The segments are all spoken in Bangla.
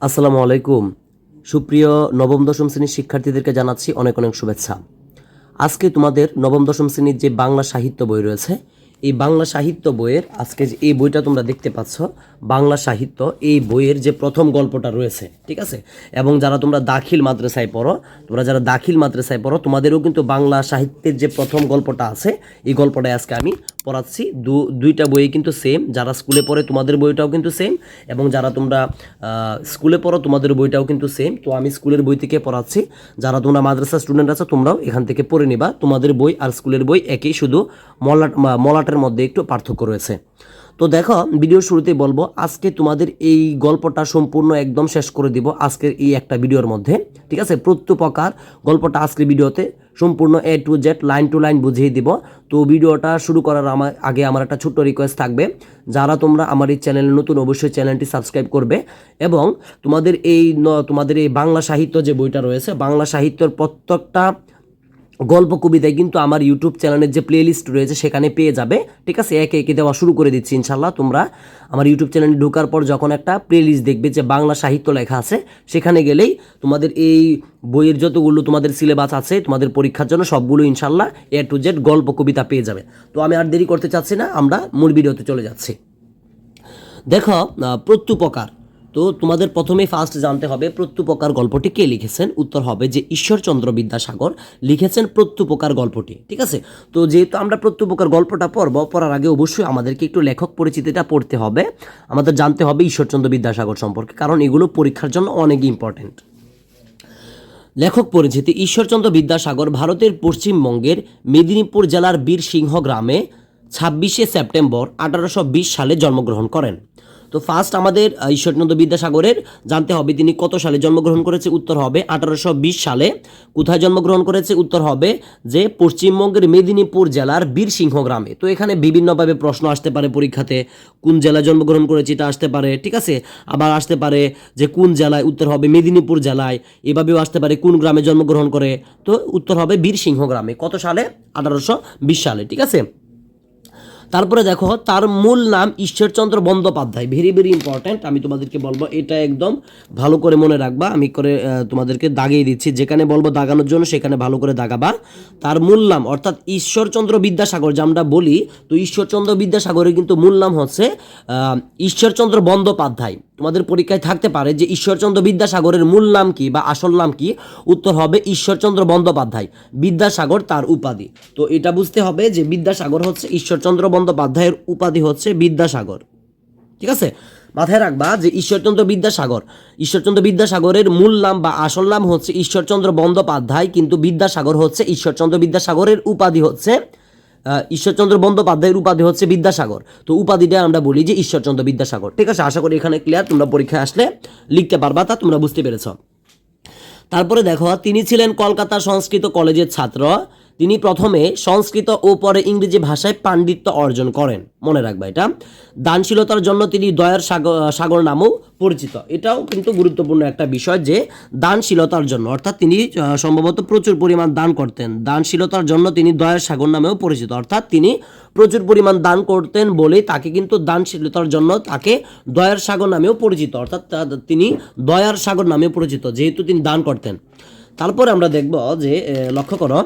আসসালামু আলাইকুম। সুপ্রিয় নবম দশম শ্রেণীর শিক্ষার্থীদেরকে জানাচ্ছি অনেক অনেক শুভেচ্ছা। আজকে তোমাদের নবম দশম শ্রেণীর যে বাংলা সাহিত্য বই রয়েছে, এই বাংলা সাহিত্য বইয়ের আজকে যে এই বইটা তোমরা দেখতে পাচ্ছ, বাংলা সাহিত্য, এই বইয়ের যে প্রথম গল্পটা রয়েছে, ঠিক আছে? এবং যারা তোমরা দাখিল মাদ্রাসায় পড়ো, যারা দাখিল মাদ্রাসায় পড়ো, তোমাদেরও কিন্তু বাংলা সাহিত্যের যে প্রথম গল্পটা আছে, এই গল্পটাই আজকে আমি পড়াচ্ছি। দুইটা বই কিন্তু সেম। যারা স্কুলে পড়ে তোমাদের বইটাও কিন্তু সেম, এবং যারা তোমরা স্কুলে পড়ো তোমাদের বইটাও কিন্তু সেম। তো আমি স্কুলের বই থেকে পড়াচ্ছি। যারা তোমরা মাদ্রাসা স্টুডেন্ট আছো তোমরাও এখান থেকে পড়ে নিবা। তোমাদের বই আর স্কুলের বই একই, শুধু মলাটের মধ্যে একটু পার্থক্য রয়েছে। তো দেখো, ভিডিওর শুরুতেই বলবো, আজকে তোমাদের এই গল্পটা সম্পূর্ণ একদম শেষ করে দিব আজকের এই একটা ভিডিওর মধ্যে, ঠিক আছে? প্রত্যেক গল্পটা আজকের ভিডিওতে সম্পূর্ণ A to Z line to line বুঝিয়ে দিব। তো ভিডিওটা শুরু করার আগে আমার একটা ছোট্ট রিকোয়েস্ট থাকবে, যারা তোমরা আমার এই চ্যানেলে নতুন অবশ্যই চ্যানেলটি সাবস্ক্রাইব করবে, এবং তোমাদের এই বাংলা সাহিত্য যে বইটা রয়েছে, বাংলা সাহিত্যের প্রত্যেকটা গল্প কবিতায় কিন্তু আমার ইউটিউব চ্যানেলের যে প্লে লিস্ট রয়েছে সেখানে পেয়ে যাবে, ঠিক আছে? একে একে দেওয়া শুরু করে দিচ্ছি ইনশাল্লাহ। তোমরা আমার ইউটিউব চ্যানেলে ঢোকার পর যখন একটা প্লে লিস্ট দেখবে যে বাংলা সাহিত্য লেখা আছে, সেখানে গেলেই তোমাদের এই বইয়ের যতগুলো তোমাদের সিলেবাস আছে তোমাদের পরীক্ষার জন্য সবগুলো ইনশাল্লাহ A to Z গল্প কবিতা পেয়ে যাবে। তো আমি আর দেরি করতে চাচ্ছি না, আমরা মূল ভিডিওতে চলে যাচ্ছি। দেখো, প্রত্যুপকার। তো তোমাদের প্রথমেই ফার্স্ট জানতে হবে প্রত্যুপকার গল্পটি কে লিখেছেন। উত্তর হবে যে ঈশ্বরচন্দ্র বিদ্যাসাগর লিখেছেন প্রত্যুপকার গল্পটি, ঠিক আছে? তো যেহেতু আমরা প্রত্যুপকার গল্পটা পড়ার আগে অবশ্যই আমাদেরকে একটু লেখক পরিচিতিটা পড়তে হবে। আমাদের জানতে হবে ঈশ্বরচন্দ্র বিদ্যাসাগর সম্পর্কে, কারণ এগুলো পরীক্ষার জন্য অনেক ইম্পর্টেন্ট। লেখক পরিচিতি: ঈশ্বরচন্দ্র বিদ্যাসাগর ভারতের পশ্চিমবঙ্গের মেদিনীপুর জেলার বীরসিংহ গ্রামে 26শে সেপ্টেম্বর 1820 সালে জন্মগ্রহণ করেন। তো ফার্স্ট আমাদের ঈশ্বরচন্দ্র বিদ্যাসাগরের জানতে হবে তিনি কত সালে জন্মগ্রহণ করেছে। উত্তর হবে 1820 সালে। কোথায় জন্মগ্রহণ করেছে? উত্তর হবে যে পশ্চিমবঙ্গের মেদিনীপুর জেলার বীরসিংহ গ্রামে। তো এখানে বিভিন্নভাবে প্রশ্ন আসতে পারে পরীক্ষাতে, কোন জেলায় জন্মগ্রহণ করেছে এটা আসতে পারে, ঠিক আছে? আবার আসতে পারে যে কোন জেলায়, উত্তর হবে মেদিনীপুর জেলায়। এভাবেও আসতে পারে কোন গ্রামে জন্মগ্রহণ করে, তো উত্তর হবে বীরসিংহ গ্রামে। কত সালে? 1820 সালে, ঠিক আছে? তারপরে দেখো, তার মূল নাম Ishwarchandra Bandyopadhyay. Very very important, আমি তোমাদেরকে বলবো এটা একদম ভালো করে মনে রাখবা। আমি তোমাদেরকে দাগিয়ে দিচ্ছি, যেখানে বলবো দাগানোর জন্য সেখানে ভালো করে দাগাবা। তার মূল নাম অর্থাৎ ঈশ্বরচন্দ্র বিদ্যাসাগর যে আমরা বলি, তো ঈশ্বরচন্দ্র বিদ্যাসাগরের কিন্তু মূল নাম হচ্ছে ঈশ্বরচন্দ্র বন্দ্যোপাধ্যায়। তোমাদের পরীক্ষায় থাকতে পারে যে ঈশ্বরচন্দ্র বিদ্যাসাগরের মূল নাম কি বা আসল নাম কি। উত্তর হবে ঈশ্বরচন্দ্র বন্দ্যোপাধ্যায়, বিদ্যাসাগর তার উপাধি। তো এটা বুঝতে হবে যে বিদ্যাসাগর হচ্ছে ঈশ্বরচন্দ্র বন্দ্যোপাধ্যায়ের উপাধি হচ্ছে বিদ্যাসাগর, ঠিক আছে? মাথায় রাখবা যে ঈশ্বরচন্দ্র বিদ্যাসাগরের মূল নাম বা আসল নাম হচ্ছে ঈশ্বরচন্দ্র বন্দ্যোপাধ্যায়, কিন্তু বিদ্যাসাগর হচ্ছে ঈশ্বরচন্দ্র বিদ্যাসাগরের উপাধি হচ্ছে ঈশ্বরচন্দ্র বন্দ্যোপাধ্যায়ের উপাধি হচ্ছে বিদ্যাসাগর। তো উপাধিটা আমরা বলি যে ঈশ্বরচন্দ্র বিদ্যাসাগর, ঠিক আছে? আশা করি এখানে ক্লিয়ার, তোমরা পরীক্ষায় আসলে লিখতে পারবা, তা তোমরা বুঝতে পেরেছ। তারপরে দেখো, তিনি ছিলেন কলকাতা সংস্কৃত কলেজের ছাত্র। তিনি প্রথমে সংস্কৃত ও পরে ইংরেজি ভাষায় পাণ্ডিত্য অর্জন করেন। মনে রাখবা এটা। দানশীলতার জন্য তিনি দয়ার সাগর নামেও পরিচিত। এটাও কিন্তু গুরুত্বপূর্ণ একটা বিষয় যে দানশীলতার জন্য, অর্থাৎ তিনি সম্ভবত প্রচুর পরিমাণ দান করতেন। দানশীলতার জন্য তিনি দয়ার সাগর নামেও পরিচিত, অর্থাৎ তিনি প্রচুর পরিমাণ দান করতেন বলেই তাকে কিন্তু দানশীলতার জন্য তাকে দয়ার সাগর নামেও পরিচিত, অর্থাৎ তিনি দয়ার সাগর নামেও পরিচিত যেহেতু তিনি দান করতেন। তারপরে আমরা দেখব যে লক্ষ্য করো,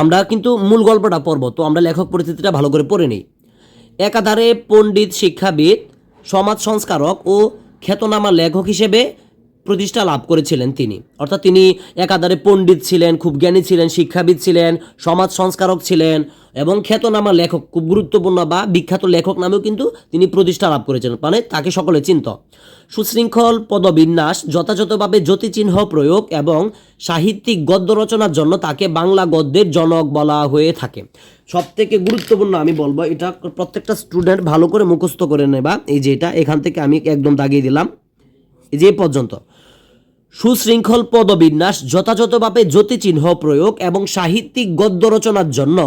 আমরা কিন্তু মূল গল্পটা পড়ব, তো আমরা লেখক পরিচিতিটা ভালো করে পড়ে নিই। একাধারে পণ্ডিত, শিক্ষাবিদ, সমাজ সংস্কারক ও খ্যাতনামা লেখক হিসেবে প্রতিষ্ঠা লাভ করেছিলেন তিনি। অর্থাৎ তিনি একাধারে পণ্ডিত ছিলেন, খুব জ্ঞানী ছিলেন, শিক্ষাবিদ ছিলেন, সমাজ সংস্কারক ছিলেন এবং খ্যাতনামা লেখক, খুব গুরুত্বপূর্ণ বা বিখ্যাত লেখক নামেও কিন্তু তিনি প্রতিষ্ঠা লাভ করেছিলেন, মানে তাকে সকলে চিনত। সুশৃঙ্খল পদবিন্যাস, যথাযথভাবে জ্যোতিচিহ্ন প্রয়োগ এবং সাহিত্যিক গদ্য রচনার জন্য তাকে বাংলা গদ্যের জনক বলা হয়ে থাকে। সবথেকে গুরুত্বপূর্ণ আমি বলবো, এটা প্রত্যেকটা স্টুডেন্ট ভালো করে মুখস্থ করে নেবা। এই যে এটা এখান থেকে আমি একদম দাগিয়ে দিলাম, এই যে পর্যন্ত। সুশৃঙ্খল পদবিন্যাস, যথাযথভাবে জ্যোতিচিহ্ন প্রয়োগ এবং সাহিত্যিক গদ্য রচনার জন্য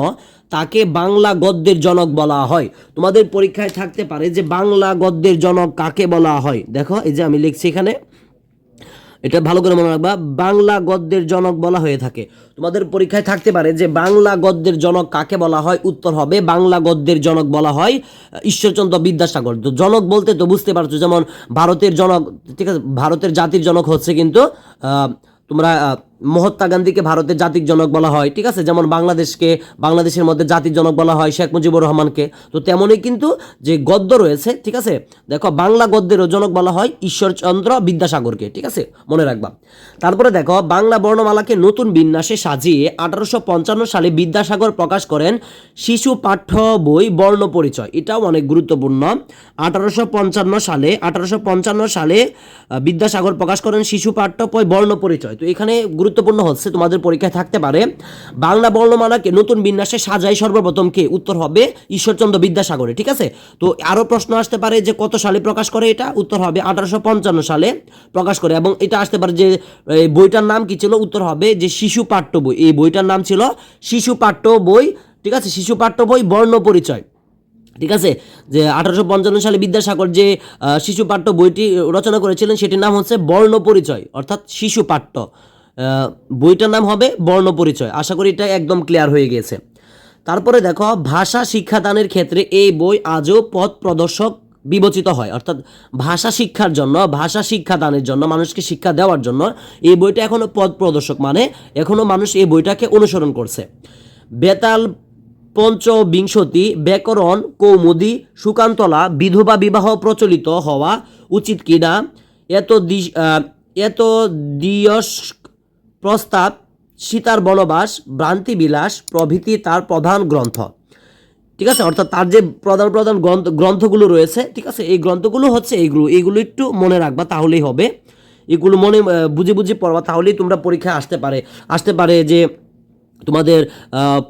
তাকে বাংলা গদ্যের জনক বলা হয়। তোমাদের পরীক্ষায় থাকতে পারে যে বাংলা গদ্যের জনক কাকে বলা হয়। দেখো এই যে আমি লিখছি এখানে, এটা ভালো করে মনে রাখবা, বাংলা গদ্যের জনক বলা হয়ে থাকে। তোমাদের পরীক্ষায় থাকতে পারে যে বাংলা গদ্যের জনক কাকে বলা হয়, উত্তর হবে বাংলা গদ্যের জনক বলা হয় ঈশ্বরচন্দ্র বিদ্যাসাগর। তো জনক বলতে তো বুঝতে পারছো, যেমন ভারতের জনক, ঠিক আছে, ভারতের জাতির জনক হচ্ছে কিন্তু তোমরা মহাত্মা গান্ধীকে ভারতের জাতির জনক বলা হয়, ঠিক আছে, যেমন বাংলাদেশের মধ্যে জাতির জনক বলা হয় শেখ মুজিবুর রহমানকে। তো তেমনই কিন্তু যে গদ্য রয়েছে, ঠিক আছে, দেখো বাংলা গদ্যের জনক বলা হয় ঈশ্বরচন্দ্র বিদ্যাসাগরকে, ঠিক আছে, মনে রাখবা। তারপরে দেখো বাংলা বর্ণমালাকে নতুন বিন্যাসে সাজিয়ে 1855 সালে বিদ্যাসাগর প্রকাশ করেন শিশু পাঠ্য বই বর্ণ পরিচয়। এটাও অনেক গুরুত্বপূর্ণ। 1855 সালে বিদ্যাসাগর প্রকাশ করেন শিশু পাঠ্য বই বর্ণ পরিচয়। তো এখানে গুরুত্বপূর্ণ হচ্ছে, তোমাদের পরীক্ষায় থাকতে পারে বাংলা বর্ণমালাকে নতুন বিন্যাসে সাজায় সর্বপ্রথম কে, উত্তর হবে ঈশ্বরচন্দ্র বিদ্যাসাগরে, ঠিক আছে। তো আরও প্রশ্ন আসতে পারে যে কত সালে প্রকাশ করে, এটা উত্তর হবে 1855 সালে প্রকাশ করে। এবং এটা আসতে পারে যে বইটার নাম কি ছিল, উত্তর হবে যে শিশু পাঠ্য বই। এই বইটার নাম ছিল শিশু পাঠ্য বই, ঠিক আছে, শিশু পাঠ্য বই বর্ণ পরিচয়, ঠিক আছে। যে 1855 সালে বিদ্যাসাগর যে শিশু পাঠ্য বইটি রচনা করেছিলেন সেটির নাম হচ্ছে বর্ণ পরিচয়, অর্থাৎ শিশু পাঠ্য বইটার নাম হবে বর্ণ পরিচয়। আশা করি এটা একদম ক্লিয়ার হয়ে গিয়েছে। তারপরে দেখো ভাষা শিক্ষাদানের ক্ষেত্রে এই বই আজও পথ প্রদর্শক বিবেচিত হয়, অর্থাৎ ভাষা শিক্ষার জন্য, ভাষা শিক্ষাদানের জন্য, মানুষকে শিক্ষা দেওয়ার জন্য এই বইটা এখনও পথ প্রদর্শক, মানে এখনও মানুষ এই বইটাকে অনুসরণ করছে। বেতাল পঞ্চবিংশতি, ব্যাকরণ, কৌমুদী, সুকান্তলা, বিধবা বিবাহ প্রচলিত হওয়া উচিত কিনা, এত দিয়স প্রস্তাব, সীতার বনবাস, ভ্রান্তিবিলাস প্রভৃতি তার প্রধান গ্রন্থ, ঠিক আছে। অর্থাৎ তার যে প্রধান প্রধান গ্রন্থগুলো রয়েছে, ঠিক আছে, এই গ্রন্থগুলো হচ্ছে এইগুলো একটু মনে রাখবা, তাহলেই হবে। এগুলো মনে বুঝে বুঝে পড়বা, তাহলেই তোমরা পরীক্ষায় আসতে পারে যে তোমাদের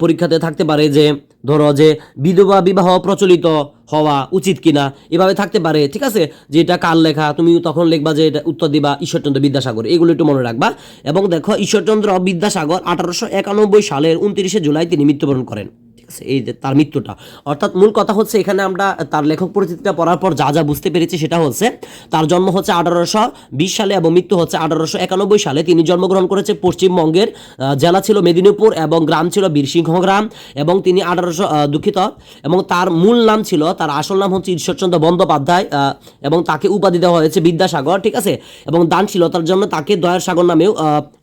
পরীক্ষাতে থাকতে পারে যে ধরো যে বিধবা বিবাহ প্রচলিত হওয়া উচিত কিনা, এভাবে থাকতে পারে, ঠিক আছে, যে এটা কার লেখা, তুমি তখন লিখবা যে এটা উত্তর দিবা ঈশ্বরচন্দ্র বিদ্যাসাগর। এগুলো একটু মনে রাখবা। এবং দেখো ঈশ্বরচন্দ্র বিদ্যাসাগর 1891 সালের 29 জুলাই তিনি মৃত্যুবরণ করেন, ঠিক আছে, এই যে তার মৃত্যুটা। অর্থাৎ মূল কথা হচ্ছে এখানে আমরা তার লেখক পরিচিতিটা পড়ার পর যা যা বুঝতে পেরেছি সেটা হচ্ছে তার জন্ম হচ্ছে 1820 সালে এবং মৃত্যু হচ্ছে 1891 সালে। তিনি জন্মগ্রহণ করেছে পশ্চিমবঙ্গের, জেলা ছিল মেদিনীপুর এবং গ্রাম ছিল বীরসিংহ গ্রাম। এবং তিনি দুঃখিত, এবং তার মূল নাম ছিল, তার আসল নাম হচ্ছে ঈশ্বরচন্দ্র বন্দ্যোপাধ্যায়, এবং তাকে উপাধি দেওয়া হয়েছে বিদ্যাসাগর, ঠিক আছে। এবং দানশীলতার জন্য তাকে দয়ার সাগর নামেও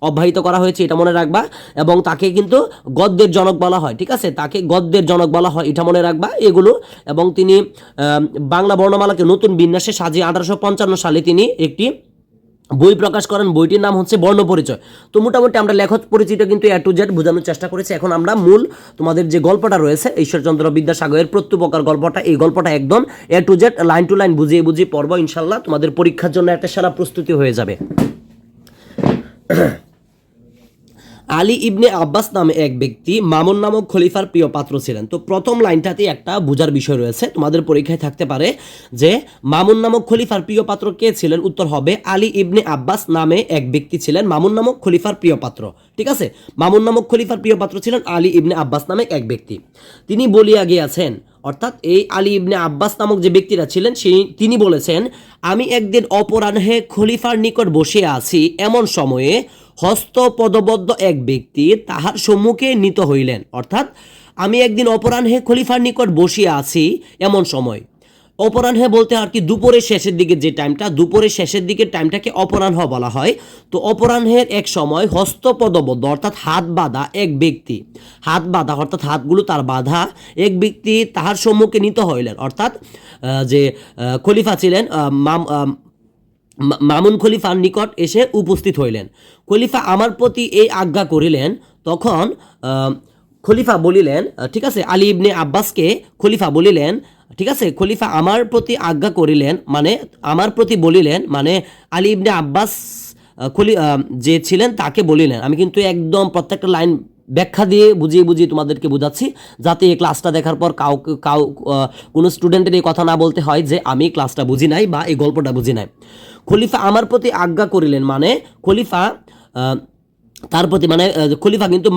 অব্যাহিত করা হয়েছে, এটা মনে রাখবা। এবং তাকে কিন্তু গদ্যের জনক বলা হয়, ঠিক আছে, তাকে গদ্যের জনক বলা হয়, এটা মনে রাখবা এগুলো। এবং তিনি বাংলা বর্ণমালাকে নতুন বিন্যাসে সাজিয়ে 1855 সালে তিনি একটি বই প্রকাশ করেন, বইটির নাম হচ্ছে বর্ণ পরিচয়। তো মোটামুটি আমরা লেখক পরিচিত কিন্তু A to Z বোঝানোর চেষ্টা করেছি। এখন আমরা মূল তোমাদের যে গল্পটা রয়েছে ঈশ্বরচন্দ্র বিদ্যাসাগরের প্রত্যুপকার গল্পটা, এই গল্পটা একদম A to Z line to line বুঝিয়ে পড়ব, ইনশাল্লাহ তোমাদের পরীক্ষার জন্য একটা সেরা প্রস্তুতি হয়ে যাবে। আলী ইবনে আব্বাস নামে এক ব্যক্তি মামুন নামক খলিফার প্রিয় পাত্র ছিলেন। তো প্রথম লাইনটাতে একটা বোঝার বিষয় রয়েছে, তোমাদের পরীক্ষায় থাকতে পারে যে মামুন নামক খলিফার প্রিয় পাত্র কে ছিলেন, উত্তর হবে আলী ইবনে আব্বাস নামে এক ব্যক্তি ছিলেন মামুন নামক খলিফার প্রিয় পাত্র, ঠিক আছে। মামুন নামক খলিফার প্রিয় পাত্র ছিলেন আলী ইবনে আব্বাস নামে এক ব্যক্তি। তিনি বলিয়া গিয়াছেন, অর্থাৎ এই আলী ইবনে আব্বাস নামক যে ব্যক্তিরা ছিলেন তিনি বলেছেন, আমি একদিন অপরাহ্নে খলিফার নিকট বসে আছি, এমন সময়ে হস্তপদবদ্ধ এক ব্যক্তি তাহার সম্মুখে নীত হইলেন। অর্থাৎ আমি একদিন অপরাহ্নে খলিফার নিকট বসিয়া আছি, এমন সময়, অপরাহ্নে বলতে আর কি দুপুরের শেষের দিকে যে টাইমটা, দুপুরের শেষের দিকের টাইমটাকে অপরাহ্ন বলা হয়। তো অপরাহ্নের এক সময় হস্তপদবদ্ধ অর্থাৎ হাত বাঁধা এক ব্যক্তি, হাত বাঁধা অর্থাৎ হাতগুলো তার বাঁধা এক ব্যক্তি তাহার সম্মুখে নীত হইলেন। অর্থাৎ যে খলিফা ছিলেন মামুন খলিফার নিকট এসে উপস্থিত হইলেন। খলিফা আমার প্রতি এই আজ্ঞা করিলেন। তখন খলিফা বলিলেন, ঠিক আছে, আলী ইবনে আব্বাসকে খলিফা বলিলেন, ঠিক আছে, খলিফা আমার প্রতি আজ্ঞা করিলেন মানে আমার প্রতি বলিলেন, মানে আলী ইবনে আব্বাস যে ছিলেন তাকে বলিলেন। আমি কিন্তু একদম প্রত্যেকটা লাইন ব্যাখ্যা দিয়ে বুঝিয়ে তোমাদেরকে বোঝাচ্ছি, যাতে এই ক্লাসটা দেখার পর কোনো স্টুডেন্টের এই কথা না বলতে হয় যে আমি ক্লাসটা বুঝি নাই বা এই গল্পটা বুঝি নাই। খলিফা আমার প্রতি আজ্ঞা করিলেন মানে খলিফা তার প্রতি, মানে খলিফা কিন্তু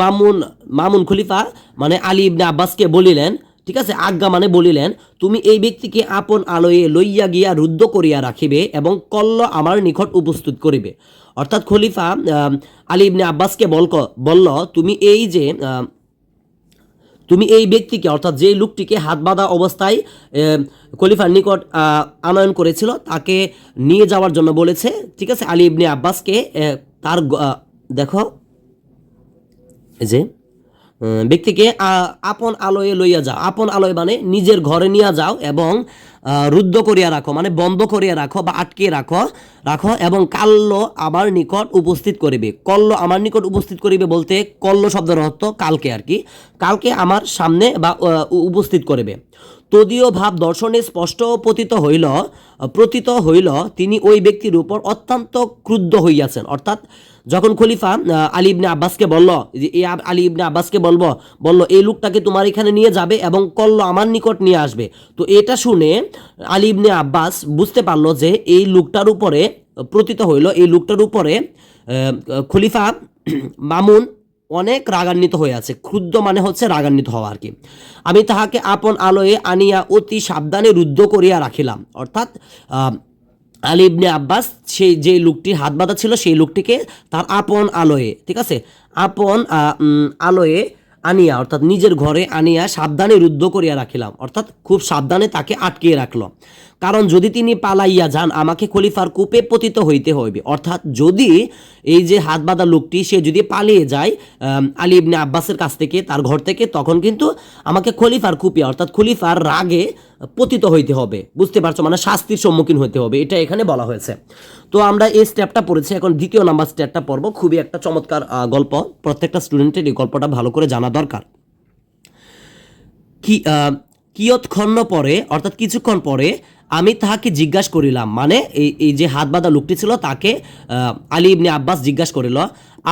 মামুন খলিফা মানে আলী ইবনে আব্বাসকে বলিলেন, ঠিক আছে, আজ্ঞা মানে বলিলেন, তুমি এই ব্যক্তিকে আপন আলয়ে লইয়া গিয়া রুদ্ধ করিয়া রাখিবে এবং কল্ল আমার নিকট উপস্থিত করিবে। অর্থাৎ খলিফা আলী ইবনে আব্বাসকে বলল তুমি এই ব্যক্তিকে অর্থাৎ যে লোকটিকে হাত বাঁধা অবস্থায় খলিফার নিকট আনয়ন করেছিল তাকে নিয়ে যাওয়ার জন্য বলেছে। ঠিক আছে, আলী ইবনে আব্বাসকে তার দেখো এই যে ব্যক্তিকে আপন আলোয় লইয়া যাও, আপন আলোয় মানে নিজের ঘরে নিয়ে যাও এবং রুদ্ধ করিয়া রাখো মানে বন্ধ করিয়া রাখো বা আটকিয়ে রাখো এবং কাল্য আমার নিকট উপস্থিত করিবে। কল্ল আমার নিকট উপস্থিত করিবে বলতে কল্ল শব্দের অর্থ কালকে আর কি, কালকে আমার সামনে বা উপস্থিত করিবে। তদীয় ভাব দর্শনে স্পষ্ট প্রতীত হইল তিনি ওই ব্যক্তির উপর অত্যন্ত ক্রুদ্ধ হইয়াছেন। অর্থাৎ যখন খলিফা আলী ইবনে আব্বাসকে বলল যে আলী ইবনে আব্বাসকে বলল এই লোকটাকে তোমার এখানে নিয়ে যাবে এবং কল্ল আমার নিকট নিয়ে আসবে, তো এটা শুনে আলী ইবনে আব্বাস বুঝতে পারলো যে এই লোকটার উপরে প্রতীত হইল, এই লোকটার উপরে খলিফা মামুন অনেক রাগান্বিত হয়ে আছে। ক্রুদ্ধ মানে হচ্ছে রাগান্বিত হওয়া আর কি। আমি তাহাকে আপন আলোয়ে আনিয়া অতি সাবধানে রুদ্ধ করিয়া রাখিলাম। অর্থাৎ আলী ইবনে আব্বাস সেই যে লোকটির হাত বাঁধা ছিল সেই লোকটিকে তার আপন আলোয়ে, ঠিক আছে, আপন আলোয়ে আনিয়া অর্থাৎ নিজের ঘরে আনিয়া সাবধানে রুদ্ধ করিয়া রাখিলাম। অর্থাৎ খুব সাবধানে তাকে আটকিয়ে রাখলো, কারণ যদি তিনি পালাইয়া যান আমাকে খলিফার কূপে পতিত হইতে হইবে। অর্থাৎ যদি এই যে হাত বাঁধা লোকটি সে যদি পালিয়ে যায় আলী ইবনে আব্বাসের কাছ থেকে, তার ঘর থেকে, তখন কিন্তু আমাকে খলিফার কূপে অর্থাৎ খলিফার রাগে পতিত হইতে হবে। বুঝতে পারছো, মানে শাস্তির সম্মুখীন হইতে হবে, এটা এখানে বলা হয়েছে। তো আমরা এই স্টেপটা পড়েছি, এখন দ্বিতীয় নাম্বার স্টেপটা পড়বো। খুবই একটা চমৎকার গল্প, প্রত্যেকটা স্টুডেন্টের এই গল্পটা ভালো করে জানা দরকার। কিয়ৎক্ষণ পরে অর্থাৎ কিছুক্ষণ পরে আমি তাহাকে জিজ্ঞাসা করিলাম, মানে এই যে হাত বাঁধা লোকটি ছিল তাকে আলী ইবনে আব্বাস জিজ্ঞাসা করিল,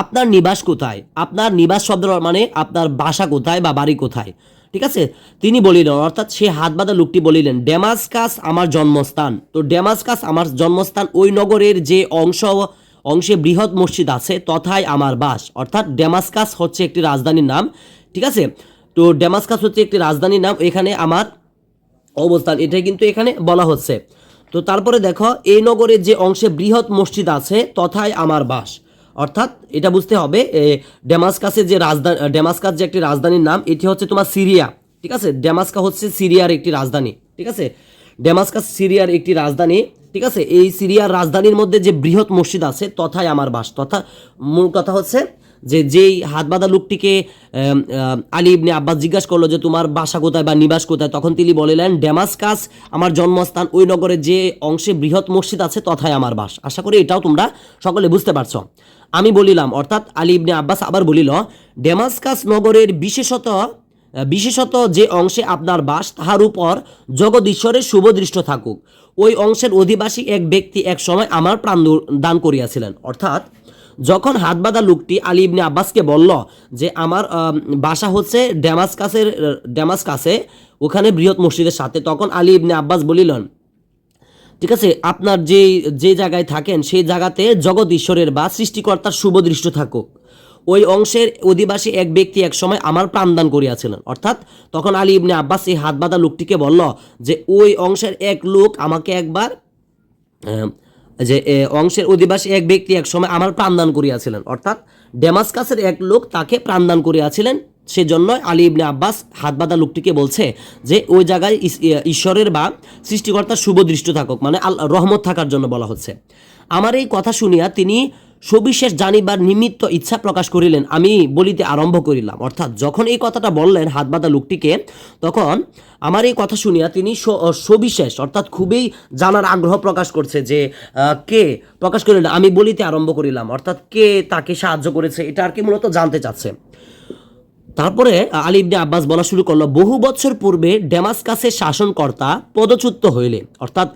আপনার নিবাস কোথায়? আপনার নিবাস শব্দ মানে আপনার বাসা কোথায় বা বাড়ি কোথায়? ঠিক আছে, তিনি বলিলেন অর্থাৎ সে হাত বাঁধা লোকটি বলিলেন, ড্যামাসকাস আমার জন্মস্থান। তো ড্যামাসকাস আমার জন্মস্থান, ওই নগরের যে অংশে বৃহৎ মসজিদ আছে তথায় আমার বাস। অর্থাৎ ড্যামাসকাস হচ্ছে একটি রাজধানীর নাম। ঠিক আছে, তো ড্যামাসকাস হচ্ছে একটি রাজধানীর নাম, এখানে আমার অবস্থান, এটাই কিন্তু এখানে বলা হচ্ছে। তো তারপরে দেখো, এই নগরের যে অংশে বৃহৎ মসজিদ আছে তথায় আমার বাস। অর্থাৎ এটা বুঝতে হবে ড্যামাসকাসের যে ড্যামাসকাস যে একটি রাজধানীর নাম, এটি হচ্ছে তোমার সিরিয়া। ঠিক আছে, ড্যামাসকাস হচ্ছে সিরিয়ার একটি রাজধানী। ঠিক আছে, ড্যামাসকাস সিরিয়ার একটি রাজধানী। ঠিক আছে, এই সিরিয়ার রাজধানীর মধ্যে যে বৃহৎ মসজিদ আছে তথায় আমার বাস। তথা মূল কথা হচ্ছে যেই হাত বাঁধা লোকটিকে আলী ইবনে আব্বাস জিজ্ঞাসা করলো যে তোমার বাসা কোথায় বা নিবাস কোথায়, তখন তিনি বলিলেন ড্যামাসকাস আমার জন্মস্থান, ওই নগরের যে অংশে বৃহৎ মসজিদ আছে তথায় আমার বাস। আশা করি এটাও তোমরা সকলে বুঝতে পারছো। আমি বলিলাম অর্থাৎ আলী ইবনে আব্বাস আবার বলিল, ড্যামাসকাস নগরের বিশেষত যে অংশে আপনার বাস তাহার উপর জগদীশ্বরের শুভ দৃষ্ট থাকুক। ওই অংশের অধিবাসী এক ব্যক্তি এক সময় আমার প্রাণ দান করিয়াছিলেন। অর্থাৎ যখন হাত বাঁধা লোকটি আলী ইবনে আব্বাসকে বলল যে আমার বাসা হচ্ছে ড্যামাসকাসে ওখানে বৃহৎ মসজিদের সাথে, তখন আলী ইবনে আব্বাস বলিলেন, ঠিক আছে, আপনার যে জায়গায় থাকেন সেই জায়গাতে জগৎ ঈশ্বরের বা সৃষ্টিকর্তার শুভ দৃষ্ট থাকুক। ওই অংশের অধিবাসী এক ব্যক্তি এক সময় আমার প্রাণদান করিয়াছিলেন। অর্থাৎ তখন আলী ইবনে আব্বাস এই হাত বাঁধা লোকটিকে বলল যে ওই অংশের এক লোক আমাকে একবার যে অংশের অধিবাসী এক ব্যক্তি এক সময় আমার প্রাণদান করিয়াছিলেন। অর্থাৎ ড্যামাসকাসের এক লোক তাকে প্রাণদান করিয়াছিলেন, সেজন্য আলী ইবনে আব্বাস হাত বাঁধা লোকটিকে বলছে যে ওই জায়গায় ঈশ্বরের বা সৃষ্টিকর্তার শুভ দৃষ্ট থাকুক, মানে রহমত থাকার জন্য বলা হচ্ছে। আমার এই কথা শুনিয়া তিনি সবিশেষ জানিবার নিমিত্ত ইচ্ছা প্রকাশ করিলেন, আমি বলিতে আরম্ভ করিলাম। অর্থাৎ যখন এই কথাটা বললেন হাত বাঁধা লোকটিকে, তখন আমার এই কথা শুনিয়া তিনি সবিশেষ অর্থাৎ খুবই জানার আগ্রহ প্রকাশ করছে যে কে প্রকাশ করিলেন, আমি বলিতে আরম্ভ করিলাম, অর্থাৎ কে তাকে সাহায্য করেছে এটা আর কি মূলত জানতে চাচ্ছে। তারপরে আলী ইবনে আব্বাস বলা শুরু করলো, বহু বছর পূর্বে ড্যামাসকাসের শাসনকর্তা পদচ্যুত হইলে, অর্থাৎ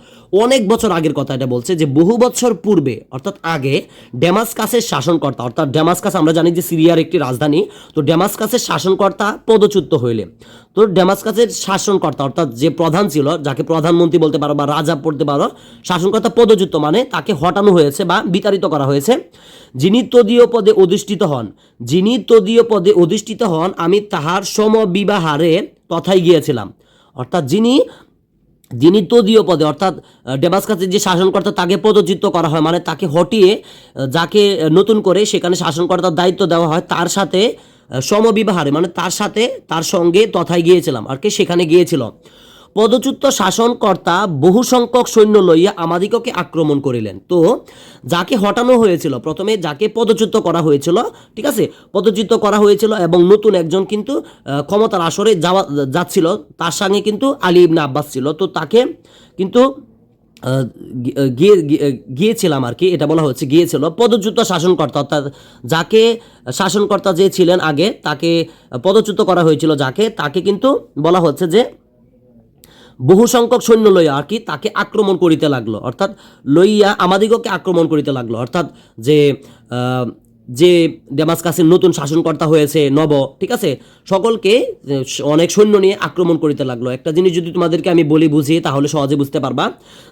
অনেক বছর আগের কথা এটা বলছে যে বহু বছর পূর্বে অর্থাৎ আগে ড্যামাসকাসের শাসনকর্তা, অর্থাৎ ড্যামাসকাস আমরা জানি যে সিরিয়ার একটি রাজধানী, তো ড্যামাসকাসের শাসনকর্তা পদচ্যুত হইলে, তো ড্যামাসকাসের শাসনকর্তা অর্থাৎ যে প্রধান ছিল, যাকে প্রধানমন্ত্রী বলতে পারো বা রাজা বলতে পারো, শাসনকর্তা পদচ্যুত মানে তাকে হটানো হয়েছে বা বিতাড়িত করা হয়েছে। যিনি তদীয় পদে অধিষ্ঠিত হন আমি তাহার সমবিবাহারে তথায় গিয়েছিলাম। অর্থাৎ যিনি তদীয় পদে অর্থাৎ ডেমাস্কাসের যে শাসনকর্তা তাকে পদচ্যুত করা হয়, মানে তাকে হটিয়ে যাকে নতুন করে সেখানে শাসনকর্তার দায়িত্ব দেওয়া হয় তার সাথে সমবিবাহারে, মানে তার সঙ্গে তথায় গিয়েছিলাম আর কি, সেখানে গিয়েছিল। পদচ্যুত শাসনকর্তা বহু সংখ্যক সৈন্য লইয়া আমাদিগকে আক্রমণ করিলেন। তো যাকে হটানো হয়েছিল, প্রথমে যাকে পদচ্যুত করা হয়েছিল, ঠিক আছে, পদচ্যুত করা হয়েছিল এবং নতুন একজন কিন্তু ক্ষমতার আসরে যাচ্ছিল, তার সঙ্গে কিন্তু আলী ইবনে আব্বাস ছিল। তো তাকে কিন্তু গিয়েছিলাম আর কি, এটা বলা হচ্ছে গিয়েছিল পদচ্যুত শাসনকর্তা, অর্থাৎ যাকে শাসনকর্তা যে ছিলেন আগে তাকে পদচ্যুত করা হয়েছিল, তাকে কিন্তু বলা হচ্ছে যে বহু সংখ্যক সৈন্য লইয়া আর কি তাকে আক্রমণ করিতে লাগলো, অর্থাৎ লইয়া আমাদিগকে আক্রমণ করিতে লাগলো, অর্থাৎ যে ডেমাস্কাসের নতুন শাসনকর্তা হয়েছে নব, ঠিক আছে, সকলকে অনেক সৈন্য নিয়ে আক্রমণ করিতে লাগলো। একটা জিনিস যদি তোমাদেরকে আমি বলি বুঝিয়ে তাহলে সহজে বুঝতে পারবা,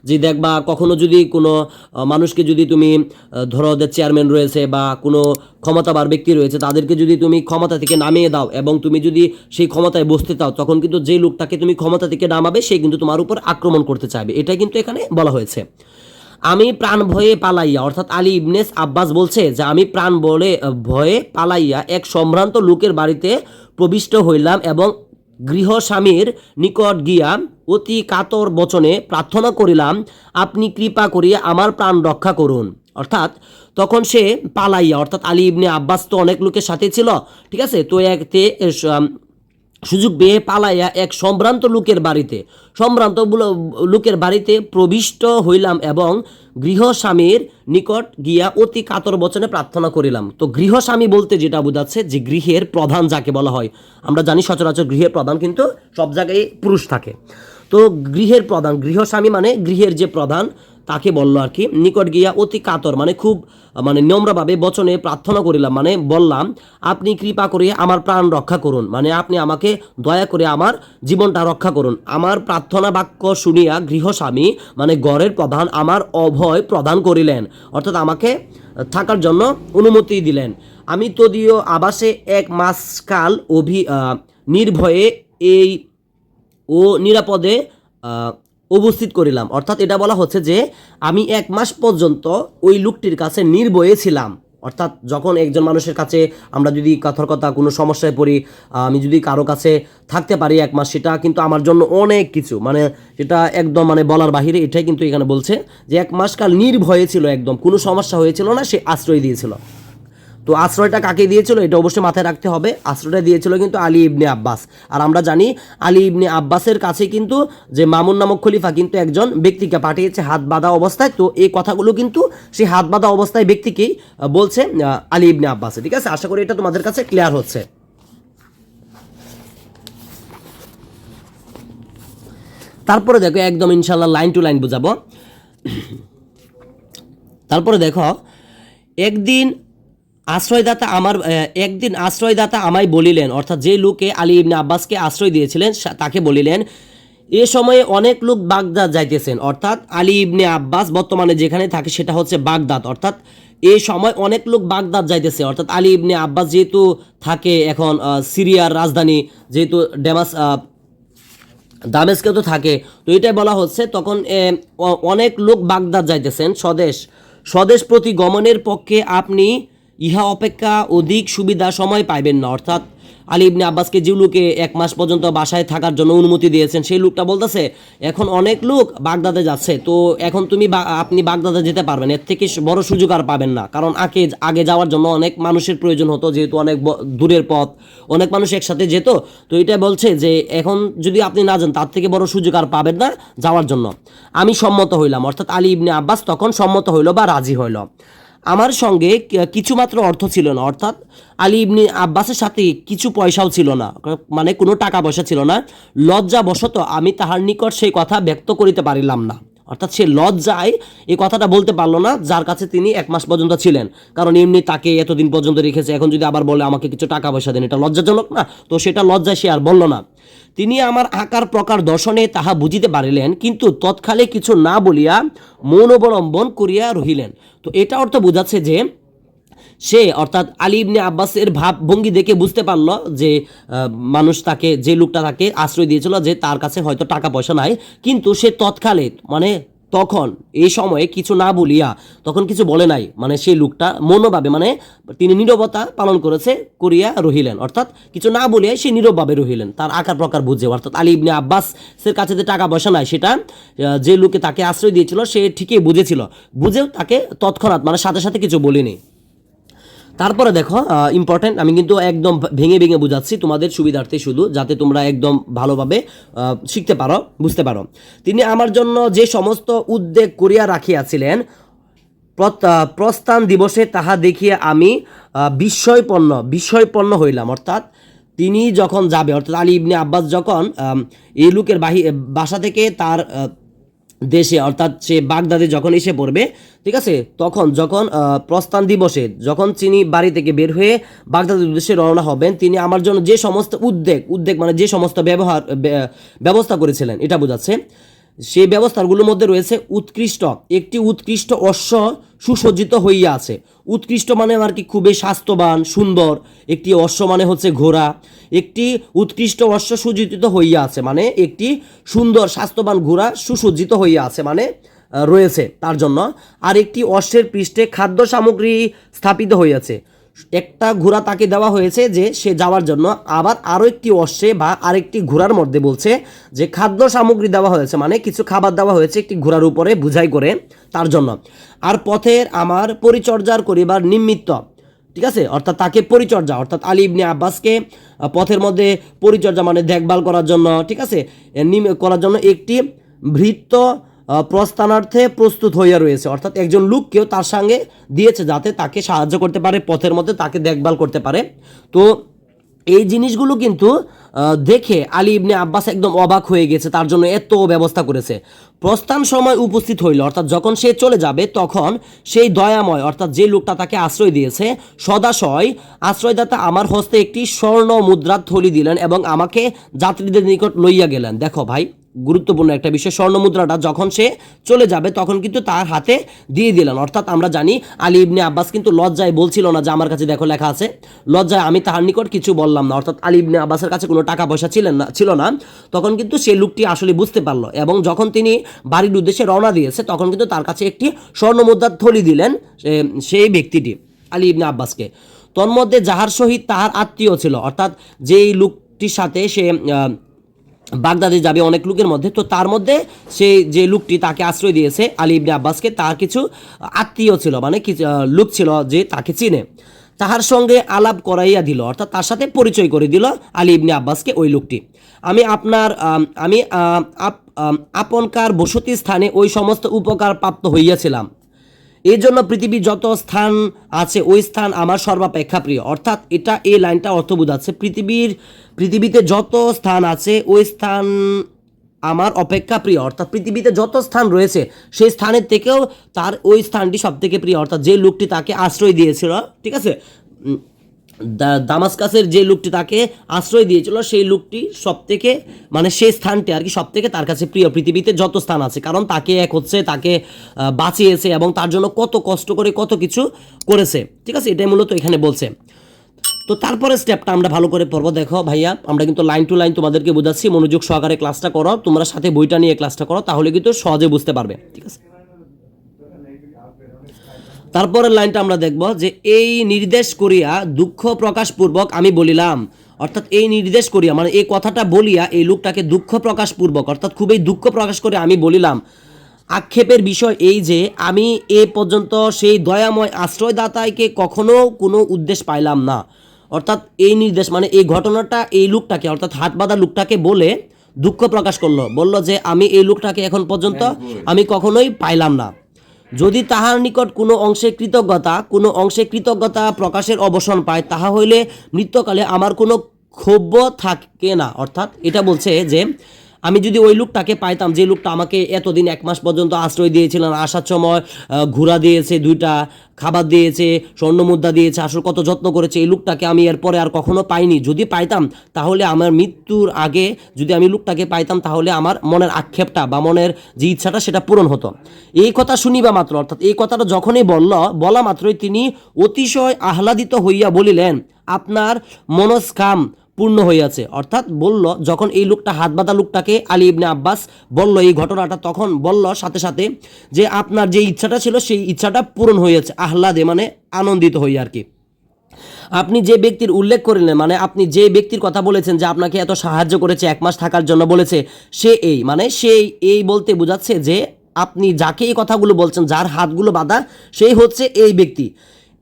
যে দেখবা কখনো যদি কোনো মানুষকে যদি তুমি ধরো ওদের চেয়ারম্যান রয়েছে বা কোনো ক্ষমতাবান ব্যক্তি রয়েছে, তাদেরকে যদি তুমি ক্ষমতা থেকে নামিয়ে দাও এবং তুমি যদি সেই ক্ষমতায় বসতে চাও, তখন কিন্তু যে লোকটাকে তুমি ক্ষমতা থেকে নামাবে সে কিন্তু তোমার উপর আক্রমণ করতে চাইবে। এটা কিন্তু এখানে বলা হয়েছে। আমি প্রাণ ভয়ে পালাইয়া, অর্থাৎ আলী ইবনে আব্বাস বলছে যে আমি প্রাণ ভয়ে পালাইয়া এক সম্ভ্রান্ত লোকের বাড়িতে প্রবিষ্ট হইলাম এবং গৃহস্বামীর নিকট গিয়া অতি কাতর বচনে প্রার্থনা করিলাম, আপনি কৃপা করিয়া আমার প্রাণ রক্ষা করুন। অর্থাৎ তখন সে পালাইয়া, অর্থাৎ আলী ইবনে আব্বাস তো অনেক লোকের সাথে ছিল, ঠিক আছে, তো সুযোগ পেয়ে পালাইয়া এক সম্ভ্রান্ত লোকের বাড়িতে প্রবিষ্ট হইলাম এবং গৃহস্বামীর নিকট গিয়া অতি কাতর বচনে প্রার্থনা করিলাম। তো গৃহস্বামী বলতে যেটা বোঝাচ্ছে যে গৃহের প্রধান যাকে বলা হয়, আমরা জানি সচরাচর গৃহের প্রধান কিন্তু সব জায়গায় পুরুষ থাকে। তো গৃহের প্রধান, গৃহস্বামী মানে গৃহের যে প্রধান তাকে বললো আর কি, নিকট গিয়া অতি কাতর মানে খুব মানে নম্রভাবে বচনে প্রার্থনা করিলাম, মানে বললাম আপনি কৃপা করে আমার প্রাণ রক্ষা করুন, মানে আপনি আমাকে দয়া করে আমার জীবনটা রক্ষা করুন। আমার প্রার্থনা বাক্য শুনিয়া গৃহস্বামী মানে ঘরের প্রধান আমার অভয় প্রদান করিলেন, অর্থাৎ আমাকে থাকার জন্য অনুমতি দিলেন। আমি তদীয় আবাসে 1 মাস কাল নির্ভয়ে নিরাপদে উপস্থিত করিলাম। অর্থাৎ এটা বলা হচ্ছে যে আমি 1 মাস পর্যন্ত ওই লোকটির কাছে নির্ভয়ে ছিলাম। অর্থাৎ যখন একজন মানুষের কাছে আমরা যদি কথার কথা কোনো সমস্যায় পড়ি, আমি যদি কারো কাছে থাকতে পারি 1 মাস, সেটা কিন্তু আমার জন্য অনেক কিছু, মানে সেটা একদম মানে বলার বাহিরে। এটাই কিন্তু এখানে বলছে যে 1 মাস কাল নির্ভয়ে ছিল, একদম কোনো সমস্যা হয়েছিল না, সে আশ্রয় দিয়েছিল। তো আশ্রয়টা কাকে দিয়েছিল এটা অবশ্যই মাথায় রাখতে হবে, আশ্রয়টা দিয়েছিল কিন্তু আলী ইবনে আব্বাস। আর আমরা জানি আলী ইবনে আব্বাসের কাছে কিন্তু যে মামুন নামক খলিফা কিন্তু একজন ব্যক্তিকে পাঠিয়েছে হাত বাঁধা অবস্থায়। তো এই কথাগুলো কিন্তু সেই হাত বাঁধা অবস্থায় ব্যক্তিকেই বলছে আলী ইবনে আব্বাস, ঠিক আছে। আশা করি এটা তোমাদের কাছে ক্লিয়ার হচ্ছে। তারপরে দেখো একদম ইনশাল্লাহ লাইন টু লাইন বুঝাবো। তারপরে দেখো একদিন আশ্রয়দাতা আমায় বলিলেন, অর্থাৎ যে লোকে আলী ইবনে আব্বাসকে আশ্রয় দিয়েছিলেন তাকে বলিলেন, এ সময়ে অনেক লোক বাগদাদ যাইতেছেন। অর্থাৎ আলী ইবনে আব্বাস বর্তমানে যেখানে থাকে সেটা হচ্ছে বাগদাদ, অর্থাৎ এই সময় অনেক লোক বাগদাদ যাইতেছে। অর্থাৎ আলী ইবনে আব্বাস যেহেতু থাকে এখন সিরিয়ার রাজধানী, যেহেতু দামেস্কে তো থাকে, তো এটাই বলা হচ্ছে তখন অনেক লোক বাগদাদ যাইতেছেন। স্বদেশ প্রতি গমনের পক্ষে আপনি ইহা অপেক্ষা অধিক সুবিধা সময় পাইবেন না। অর্থাৎ আলী ইবনে আব্বাসকে যে লোকে 1 মাস পর্যন্ত বাসায় থাকার জন্য অনুমতি দিয়েছেন, সেই লোকটা বলতেছে এখন অনেক লোক বাগদাদে যাচ্ছে, তো এখন আপনি বাগদাদে যেতে পারবেন, এর থেকে বড় সুযোগ আর পাবেন না। কারণ আগে যাওয়ার জন্য অনেক মানুষের প্রয়োজন হতো, যেহেতু অনেক দূরের পথ, অনেক মানুষ একসাথে যেত। তো এটা বলছে যে এখন যদি আপনি না যান তার থেকে বড় সুযোগ আর পাবেন না যাওয়ার জন্য। আমি সম্মত হইলাম, অর্থাৎ আলী ইবনে আব্বাস তখন সম্মত হইল বা রাজি হইল। আমার সঙ্গে কিছুমাত্র অর্থ ছিল না, অর্থাৎ আলী ইবনে আব্বাসের সাথে কিছু পয়সাও ছিল না, মানে কোনো টাকা পয়সা ছিল না। লজ্জাবশত আমি তাহার নিকট সেই কথা ব্যক্ত করিতে পারিলাম না। অর্থাৎ সে লজ্জায় এই কথাটা বলতে পারলো না যার কাছে তিনি 1 মাস পর্যন্ত ছিলেন, কারণ এমনি তাকে এতদিন পর্যন্ত রেখেছে, এখন যদি আবার বলে আমাকে কিছু টাকা পয়সা দেন, এটা লজ্জাজনক না। তো সেটা লজ্জায় সে আর বলল না। তিনি আমার আকার প্রকার দর্শনে তাহা বুঝিতে পারিলেন, কিন্তু তৎকালে কিছু না বলিয়া মৌন অবলম্বন করিয়া রহিলেন। তো এটা অর্থ বোঝাচ্ছে যে সে অর্থাৎ আলী ইবনে আব্বাসের ভাবভঙ্গি দেখে বুঝতে পারলো যে মানুষ তাকে, যে লোকটা তাকে আশ্রয় দিয়েছিল, যে তার কাছে হয়তো টাকা পয়সা নাই, কিন্তু সে তৎকালে মানে তখন এই সময়ে কিছু না বলিয়া, তখন কিছু বলে নাই, মানে সেই লোকটা মনোভাবে মানে তিনি নীরবতা পালন করিয়া রহিলেন, অর্থাৎ কিছু না বলিয়া সে নীরবভাবে রহিলেন, তার আকার প্রকার বুঝে। অর্থাৎ আলী ইবনে আব্বাসের কাছে যে টাকা পয়সা নাই সেটা যে লোকে তাকে আশ্রয় দিয়েছিল সে ঠিকই বুঝেছিল, বুঝেও তাকে তৎক্ষণাৎ মানে সাথে সাথে কিছু বলিনি। তারপরে দেখো ইম্পর্টেন্ট, আমি কিন্তু একদম ভেঙে ভেঙে বুঝাচ্ছি তোমাদের সুবিধার্থে, শুধু যাতে তোমরা একদম ভালোভাবে শিখতে পারো, বুঝতে পারো। তিনি আমার জন্য যে সমস্ত উদ্বেগ করিয়া রাখিয়াছিলেন, প্রস্থান দিবসে তাহা দেখিয়া আমি বিস্ময়পন্ন হইলাম। অর্থাৎ তিনি যখন যাবে, অর্থাৎ আলী ইবনে আব্বাস যখন এই লোকের বাসা থেকে তার দেশে, অর্থাৎ সে বাগদাদে যখন এসে পড়বে, ঠিক আছে, তখন যখন প্রস্থান দিবসে যখন তিনি বাড়ি থেকে বের হয়ে বাগদাদের উদ্দেশ্যে রওনা হবেন, তিনি আমার জন্য যে সমস্ত উদ্বেগ মানে যে সমস্ত ব্যবস্থা করেছিলেন এটা বোঝাচ্ছে। সেই ব্যবস্থাগুলোর মধ্যে রয়েছে একটি উৎকৃষ্ট অশ্ব সুসজ্জিত হইয়া আছে। উৎকৃষ্ট মানে আর কি খুবই স্বাস্থ্যবান সুন্দর, একটি অশ্ব মানে হচ্ছে ঘোড়া, একটি উৎকৃষ্ট অশ্ব সুসজ্জিত হইয়া আছে মানে একটি সুন্দর স্বাস্থ্যবান ঘোড়া সুসজ্জিত হইয়া আছে মানে রয়েছে তার জন্য। আর একটি অশ্বের পৃষ্ঠে খাদ্য সামগ্রী স্থাপিত হইয়াছে। একটা ঘোড়া তাকে দেওয়া হয়েছে যে সে যাওয়ার জন্য, আবার আরও একটি অশ্বে বা আরেকটি ঘোড়ার মধ্যে বলছে যে খাদ্য সামগ্রী দেওয়া হয়েছে মানে কিছু খাবার দেওয়া হয়েছে একটি ঘোড়ার উপরে বুঝাই করে তার জন্য। আর পথের আমার পরিচর্যার করিবার নিমিত্ত, ঠিক আছে, অর্থাৎ তাকে পরিচর্যা, অর্থাৎ আলী ইবনে আব্বাসকে পথের মধ্যে পরিচর্যা মানে দেখভাল করার জন্য, ঠিক আছে, করার জন্য একটি ভৃত্য প্রস্থানার্থে প্রস্তুত হইয়া রয়েছে। অর্থাৎ একজন লোককেও তার সঙ্গে দিয়েছে যাতে তাকে সাহায্য করতে পারে, পথের মধ্যে তাকে দেখভাল করতে পারে। তো এই জিনিসগুলো কিন্তু দেখে আলী ইবনে আব্বাস একদম অবাক হয়ে গেছে, তার জন্য এত ব্যবস্থা করেছে। প্রস্থান সময় উপস্থিত হইল, অর্থাৎ যখন সে চলে যাবে তখন সেই দয়াময়, অর্থাৎ যে লোকটা তাকে আশ্রয় দিয়েছে, সদাশয় আশ্রয়দাতা আমার হস্তে একটি স্বর্ণ মুদ্রার থলি দিলেন এবং আমাকে যাত্রীদের নিকট লইয়া গেলেন। দেখো ভাই, গুরুত্বপূর্ণ একটা বিষয়, স্বর্ণ মুদ্রাটা যখন সে চলে যাবে তখন কিন্তু তার হাতে দিয়ে দিলেন। অর্থাৎ আমরা জানি আলী ইবনে আব্বাস কিন্তু লজ্জায় বলছিল না যে আমার কাছে দেখো লেখা আছে, লজ্জায় আমি তাহার নিকট কিছু বললাম না। অর্থাৎ আলী ইবনে আব্বাসের কাছে কোনো টাকা পয়সা ছিল না। তখন কিন্তু সেই লোকটি আসলে বুঝতে পারলো, এবং যখন তিনি বাড়ির উদ্দেশ্যে রওনা দিয়েছে তখন কিন্তু তার কাছে একটি স্বর্ণ মুদ্রার থলি দিলেন সেই ব্যক্তিটি আলী ইবনে আব্বাসকে। তন্মধ্যে যাহার সহিত তাহার আত্মীয় ছিল, অর্থাৎ যেই লোকটির সাথে সে বাগদাদে যাবে অনেক লোকের মধ্যে, তো তার মধ্যে সেই যে লোকটি তাকে আশ্রয় দিয়েছে আলী ইবনে আব্বাসকে, তার কিছু আত্মীয় ছিল মানে কিছু লোক ছিল যে তাকে চিনে, তাহার সঙ্গে আলাপ করাইয়া দিল, অর্থাৎ তার সাথে পরিচয় করে দিল আলী ইবনে আব্বাসকে ওই লোকটি। আমি আপনকার বসতি স্থানে ওই সমস্ত উপকার প্রাপ্ত হইয়াছিলাম, এই জন্য পৃথিবীর যত স্থান আছে ওই স্থান আমার সর্বাপেক্ষা প্রিয়। অর্থাৎ এই লাইনটা অর্থ বোঝাচ্ছে পৃথিবীতে যত স্থান আছে ওই স্থান আমার অপেক্ষা প্রিয়। অর্থাৎ পৃথিবীতে যত স্থান রয়েছে সেই স্থানের থেকেও তার ওই স্থানটি সব থেকে প্রিয়। অর্থাৎ যে লোকটি তাকে আশ্রয় দিয়েছিল, ঠিক আছে, দামাস্কাসের যে লোকটি তাকে আশ্রয় দিয়েছিল সেই লোকটি সব থেকে মানে সেই স্থানটি আর কি সব থেকে তার কাছে প্রিয় পৃথিবীতে যত স্থান আছে, কারণ তাকে তাকে বাঁচিয়েছে এবং তার জন্য কত কষ্ট করে কত কিছু করেছে, ঠিক আছে, এটাই মূলত এখানে বলছে। তো তারপরে স্টেপটা আমরা ভালো করে পড়বো। দেখো ভাইয়া, আমরা কিন্তু লাইন টু লাইন তোমাদেরকে বোঝাচ্ছি, মনোযোগ সহকারে ক্লাসটা করো, তোমরা সাথে বইটা নিয়ে ক্লাসটা করো, তাহলে কিন্তু সহজে বুঝতে পারবে, ঠিক আছে। তারপরের লাইনটা আমরা দেখব যে এই নির্দেশ করিয়া দুঃখ প্রকাশপূর্বক আমি বলিলাম, অর্থাৎ এই নির্দেশ করিয়া মানে এই কথাটা বলিয়া এই লোকটাকে দুঃখ প্রকাশপূর্বক অর্থাৎ খুবই দুঃখ প্রকাশ করে আমি বলিলাম, আক্ষেপের বিষয় এই যে আমি এ পর্যন্ত সেই দয়াময় আশ্রয়দাতাকে কখনো কোনো উদ্দেশ্য পাইলাম না। অর্থাৎ এই নির্দেশ মানে এই ঘটনাটা এই লোকটাকে অর্থাৎ হাত বাঁধা লোকটাকে বলে দুঃখ প্রকাশ বলল যে আমি এই লোকটাকে এখন পর্যন্ত আমি কখনোই পাইলাম না। যদি তাহার নিকট কোনো অংশে কৃতজ্ঞতা প্রকাশের অবসান পায়, তাহা হইলে মৃত্যুকালে আমার কোনো ক্ষোভ থাকে না। অর্থাৎ এটা বলছে যে আমি যদি ওই লোকটাকে পাইতাম, যে লোকটা আমাকে এতদিন 1 মাস পর্যন্ত আশ্রয় দিয়েছিলেন, আসার সময় ঘোরা দিয়েছে, 2টা খাবার দিয়েছে, স্বর্ণমুদ্রা দিয়েছে, আসলে কত যত্ন করেছে, এই লোকটাকে আমি এরপরে আর কখনো পাইনি। যদি পাইতাম তাহলে আমার মৃত্যুর আগে যদি আমি লোকটাকে পাইতাম তাহলে আমার মনের আক্ষেপটা বা মনের যে ইচ্ছাটা সেটা পূরণ হতো। এই কথা শুনিবা মাত্র, অর্থাৎ এই কথাটা যখনই বলা মাত্রই তিনি অতিশয় আহ্লাদিত হইয়া বলিলেন, আপনার মনস্কাম পূর্ণ হইয়াছে। অর্থাৎ বলল, যখন এই লোকটা হাত বাঁধা লোকটাকে আলী ইবনে আব্বাস বলল এই ঘটনাটা, তখন বলল সাথে সাথে যে আপনার যে ইচ্ছাটা ছিল সেই ইচ্ছাটা পূরণ হয়েছে। আহ্লাদে মানে আনন্দিত হইয়া আর কি। আপনি যে ব্যক্তির উল্লেখ করিলেন, মানে আপনি যে ব্যক্তির কথা বলেছেন যে আপনাকে এত সাহায্য করেছে, 1 মাস থাকার জন্য বলেছে, সে এই, মানে সেই এই বলতে বোঝাচ্ছে যে আপনি যাকে এই কথাগুলো বলছেন, যার হাতগুলো বাঁধা, সেই হচ্ছে এই ব্যক্তি।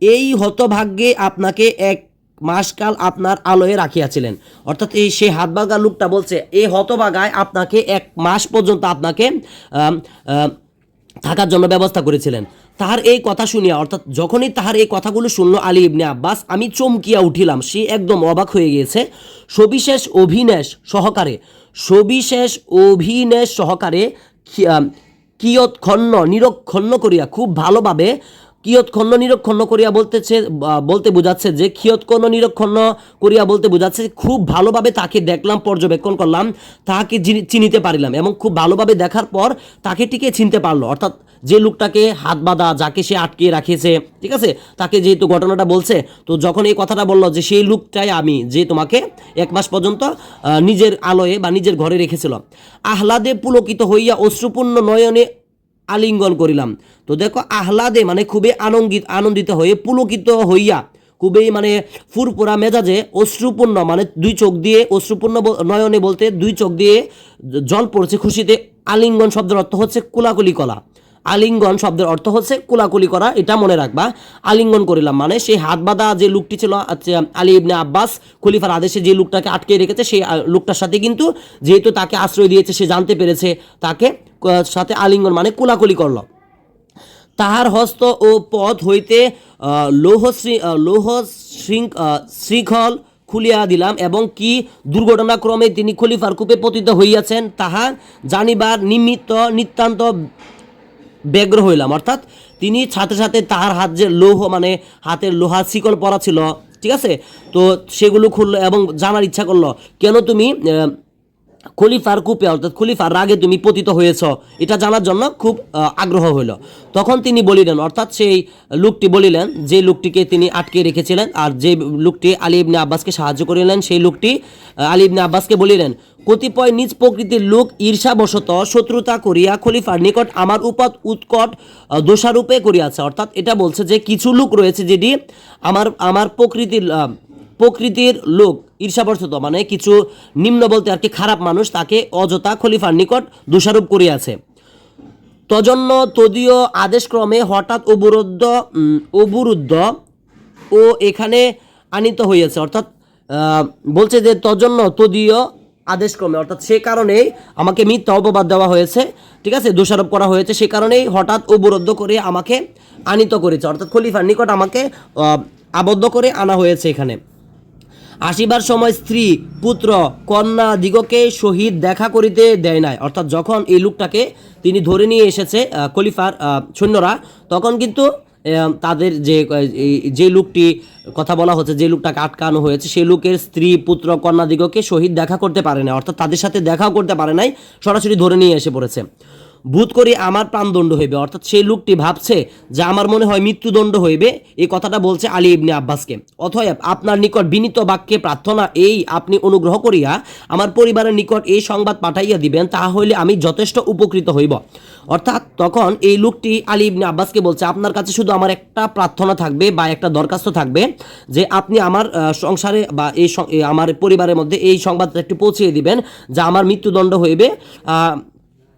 এই হতভাগ্যে আপনাকে 1 মাসকাল আপনার আলোয় রাখিয়াছিলেন। অর্থাৎ এই সে হাত বাঁধা লোকটা বলছে এই হতভাগায় আপনাকে 1 মাস পর্যন্ত আপনাকে থাকার জন্য ব্যবস্থা করেছিলেন। তাহার এই কথা শুনিয়া, অর্থাৎ যখনই তাহার এই কথাগুলো শুনলো আলী ইবনে আব্বাস, আমি চমকিয়া উঠিলাম। সে একদম অবাক হয়ে গিয়েছে। সবিশেষ অভিনেশ সহকারে কিয়ৎক্ষণ নিরক্ষণ করিয়া, খুব ভালোভাবে কিয়ৎক্ষণ নিরক্ষণ করিয়া বলতে বোঝাচ্ছে যে কিয়ৎক্ষণ নিরক্ষণ করিয়া বলতে বোঝাচ্ছে খুব ভালোভাবে তাকে দেখলাম, পর্যবেক্ষণ করলাম, তাকে চিনিতে পারিলাম, এবং খুব ভালোভাবে দেখার পর তাকে টিকে চিনতে পারলো। অর্থাৎ যে লোকটাকে হাত বাঁধা, যাকে সে আটকে রাখিয়েছে, ঠিক আছে, তাকে যেহেতু ঘটনাটা বলছে, তো যখন এই কথাটা বললো যে সেই লোকটাই আমি, যে তোমাকে 1 মাস পর্যন্ত নিজের আলোয় বা নিজের ঘরে রেখেছিল, আহ্লাদে পুলকিত হইয়া অশ্রুপূর্ণ নয়নে আলিঙ্গন করিলাম। তো দেখো, আহ্লাদে মানে খুবই আনন্দিত হয়ে, পুলকিত হইয়া খুবই মানে ফুরপুরা মেজাজে, অশ্রুপূর্ণ মানে 2 চোখ দিয়ে, অশ্রুপূর্ণ নয়নে বলতে 2 চোখ দিয়ে জল পড়ছে খুশিতে। আলিঙ্গন শব্দের অর্থ হচ্ছে কোলাকুলি করা। আলিঙ্গন শব্দের অর্থ হচ্ছে কোলাকুলি করা, এটা মনে রাখবা। আলিঙ্গন করিলাম মানে সেই হাত বাঁধা যে লোকটি ছিল, আলী ইবনে আব্বাস খলিফার আদেশে যে লোকটাকে আটকে রেখেছে, সেই লোকটার সাথে কিন্তু যেহেতু তাকে আশ্রয় দিয়েছে, সে জানতে পেরেছে, তাকে সাথে আলিঙ্গন মানে কোলাকুলি করলো। তাহার হস্ত ও পদ হইতে লৌহ শৃঙ্খল খুলিয়া দিলাম, এবং কি দুর্ঘটনাক্রমে তিনি খলিফার কূপে পতিত হইয়াছেন তাহা জানিবার নিতান্ত ব্যগ্র হইলাম। অর্থাৎ তিনি সাথে সাথে তাহার হাত যে লৌহ মানে হাতের লোহার শিকল পরা ছিল, ঠিক আছে, তো সেগুলো খুললো এবং জানার ইচ্ছা করলো কেন তুমি খলিফার কূপে, অর্থাৎ খলিফার রাগে তুমি পতিত হয়েছ, এটা জানার জন্য খুব আগ্রহ হইল। তখন তিনি বলিলেন, অর্থাৎ সেই লোকটি বলিলেন, যে লোকটিকে তিনি আটকে রেখেছিলেন আর যে লোকটি আলী ইবনে আব্বাসকে সাহায্য করিলেন, সেই লোকটি আলী ইবনে আব্বাসকে বলিলেন, কতিপয় নিজ প্রকৃতির লোক ঈর্ষাবশত শত্রুতা করিয়া খলিফার নিকট আমার উৎকট দোষারূপে করিয়াছে। অর্থাৎ এটা বলছে যে কিছু লোক রয়েছে যেটি আমার প্রকৃতির লোক ঈর্ষাবশত, মানে কিছু নিম্ন বলতে আর কি খারাপ মানুষ, তাকে অযথা খলিফার নিকট দোষারোপ করিয়াছে। তজন্য তদীয় আদেশক্রমে হঠাৎ অবরুদ্ধ ও এখানে আনিত হইয়াছে। অর্থাৎ বলছে যে তজন্য তদীয় আদেশক্রমে, অর্থাৎ সে কারণেই আমাকে মিথ্যা অপবাদ দেওয়া হয়েছে, ঠিক আছে, দোষারোপ করা হয়েছে, সে কারণেই হঠাৎ অবরুদ্ধ করে আমাকে আনিত করেছে। অর্থাৎ খলিফার নিকট আমাকে আবদ্ধ করে আনা হয়েছে। এখানে আসিবার সময় স্ত্রী পুত্র কন্যা দিগকে শহীদ দেখা করিতে দেয় নাই। অর্থাৎ যখন এই লোকটাকে তিনি ধরে নিয়ে এসেছে খলিফার সৈন্যরা, তখন কিন্তু তাদের যে লোকটি কথা বলা হচ্ছে, যে লোকটাকে আটকানো হয়েছে, সেই লোকের স্ত্রী পুত্র কন্যা দিগকে শহীদ দেখা করতে পারে না, অর্থাৎ তাদের সাথে দেখাও করতে পারে নাই, সরাসরি ধরে নিয়ে এসে পড়েছে। ভূত করি আমার প্রাণদণ্ড হইবে, অর্থাৎ সেই লোকটি ভাবছে যে আমার মনে হয় মৃত্যুদণ্ড হইবে, এই কথাটা বলছে আলী ইবনে আব্বাসকে। অতএব আপনার নিকট বিনীত বাক্যে প্রার্থনা এই, আপনি অনুগ্রহ করিয়া আমার পরিবারের নিকট এই সংবাদ পাঠাইয়া দিবেন, তাহা হইলে আমি যথেষ্ট উপকৃত হইব। অর্থাৎ তখন এই লোকটি আলী ইবনে আব্বাসকে বলছে, আপনার কাছে শুধু আমার একটা প্রার্থনা থাকবে বা একটা দরখাস্ত থাকবে, যে আপনি আমার সংসারে বা আমার পরিবারের মধ্যে এই সংবাদটা একটু পৌঁছিয়ে দিবেন যে আমার মৃত্যুদণ্ড হইবে,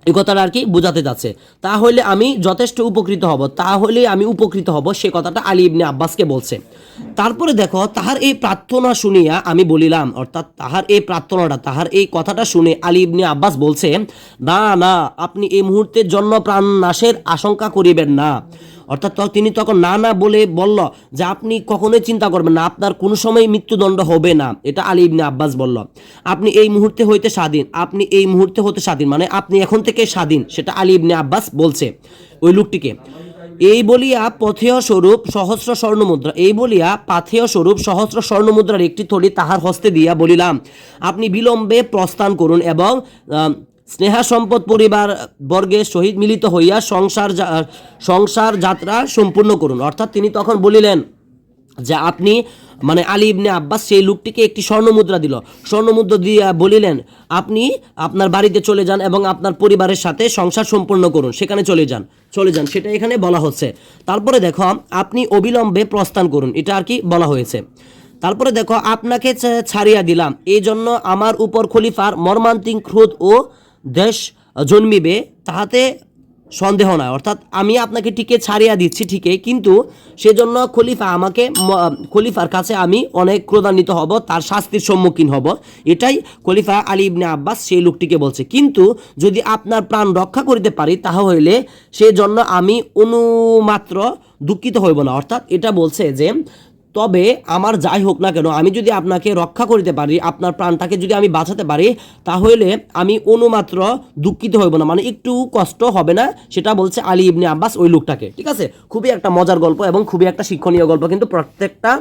এই কথাটা আর কি বোঝাতে যাচ্ছে। তাহলে আমি যথেষ্ট উপকৃত হব, সে কথাটা আলী ইবনে আব্বাসকে বলছে। তারপরে দেখো, তাহার এই প্রার্থনা শুনিয়া আমি বলিলাম, অর্থাৎ তাহার এই কথাটা শুনে আলী ইবনে আব্বাস বলছে, না, আপনি এই মুহূর্তের জন্য প্রাণ নাশের আশঙ্কা করিবেন না। অর্থাৎ তিনি তখন না না বলে বলল যে আপনি কখনোই চিন্তা করবেন না, আপনার কোনো সময় মৃত্যুদণ্ড হবে না। এটা আলী ইবনে আব্বাস বলল। আপনি এই মুহূর্তে হইতে স্বাধীন, আপনি এই মুহূর্তে হতে স্বাধীন, মানে আপনি এখন থেকে স্বাধীন, সেটা আলী ইবনে আব্বাস বলছে ওই লোকটিকে। এই বলিয়া পথেয় স্বরূপ সহস্র স্বর্ণমুদ্রা, এই বলিয়া পাথেয় স্বরূপ সহস্র স্বর্ণমুদ্রার একটি থলি তাহার হস্তে দিয়া বলিলাম, আপনি বিলম্বে প্রস্থান করুন এবং স্নেহা সম্পদ পরিবার বর্গের সহিত মিলিত হইয়া সংসার যাত্রা সম্পূর্ণ করুন। অর্থাৎ তিনি তখন বলিলেন যে আপনি, মানে আলী ইবনে আব্বাস সেই লোকটিকে একটি স্বর্ণমুদ্রা দিল, স্বর্ণমুদ্রা দিয়া বলিলেন আপনি আপনার বাড়িতে চলে যান এবং আপনার পরিবারের সাথে সংসার সম্পন্ন করুন, সেখানে চলে যান, সেটা এখানে বলা হচ্ছে। তারপরে দেখো আপনি অবিলম্বে প্রস্থান করুন, এটা আর কি বলা হয়েছে। তারপরে দেখো আপনাকে ছাড়িয়া দিলাম, এই জন্য আমার উপর খলিফার মর্মান্তিক ক্রোধ ও দেশ জন্মিবে তাহাতে সন্দেহ নয়। অর্থাৎ আমি আপনাকে ঠিকই ছাড়িয়া দিচ্ছি ঠিকই, কিন্তু সেজন্য খলিফার কাছে আমি অনেক ক্রোধান্বিত হব, তার শাস্তির সম্মুখীন হব। এটাই খলিফা আলী ইবনে আব্বাস সেই লোকটিকে বলছে। কিন্তু যদি আপনার প্রাণ রক্ষা করিতে পারি তাহা হইলে সেজন্য আমি অনুমাত্র দুঃখিত হইব না। অর্থাৎ এটা বলছে যে তবে আমার যাই হোক না কেন, আমি যদি আপনাকে রক্ষা করতে পারি, আপনার প্রাণটাকে যদি আমি বাঁচাতে পারি, তাহলে আমি অনুমাত্র দুঃখিত হইব না, মানে একটু কষ্ট হবে না, সেটা বলছে আলী ইবনে আব্বাস ওই লোকটাকে। ঠিক আছে, খুবই একটা মজার গল্প এবং খুবই একটা শিক্ষণীয় গল্প, কিন্তু প্রত্যেকটা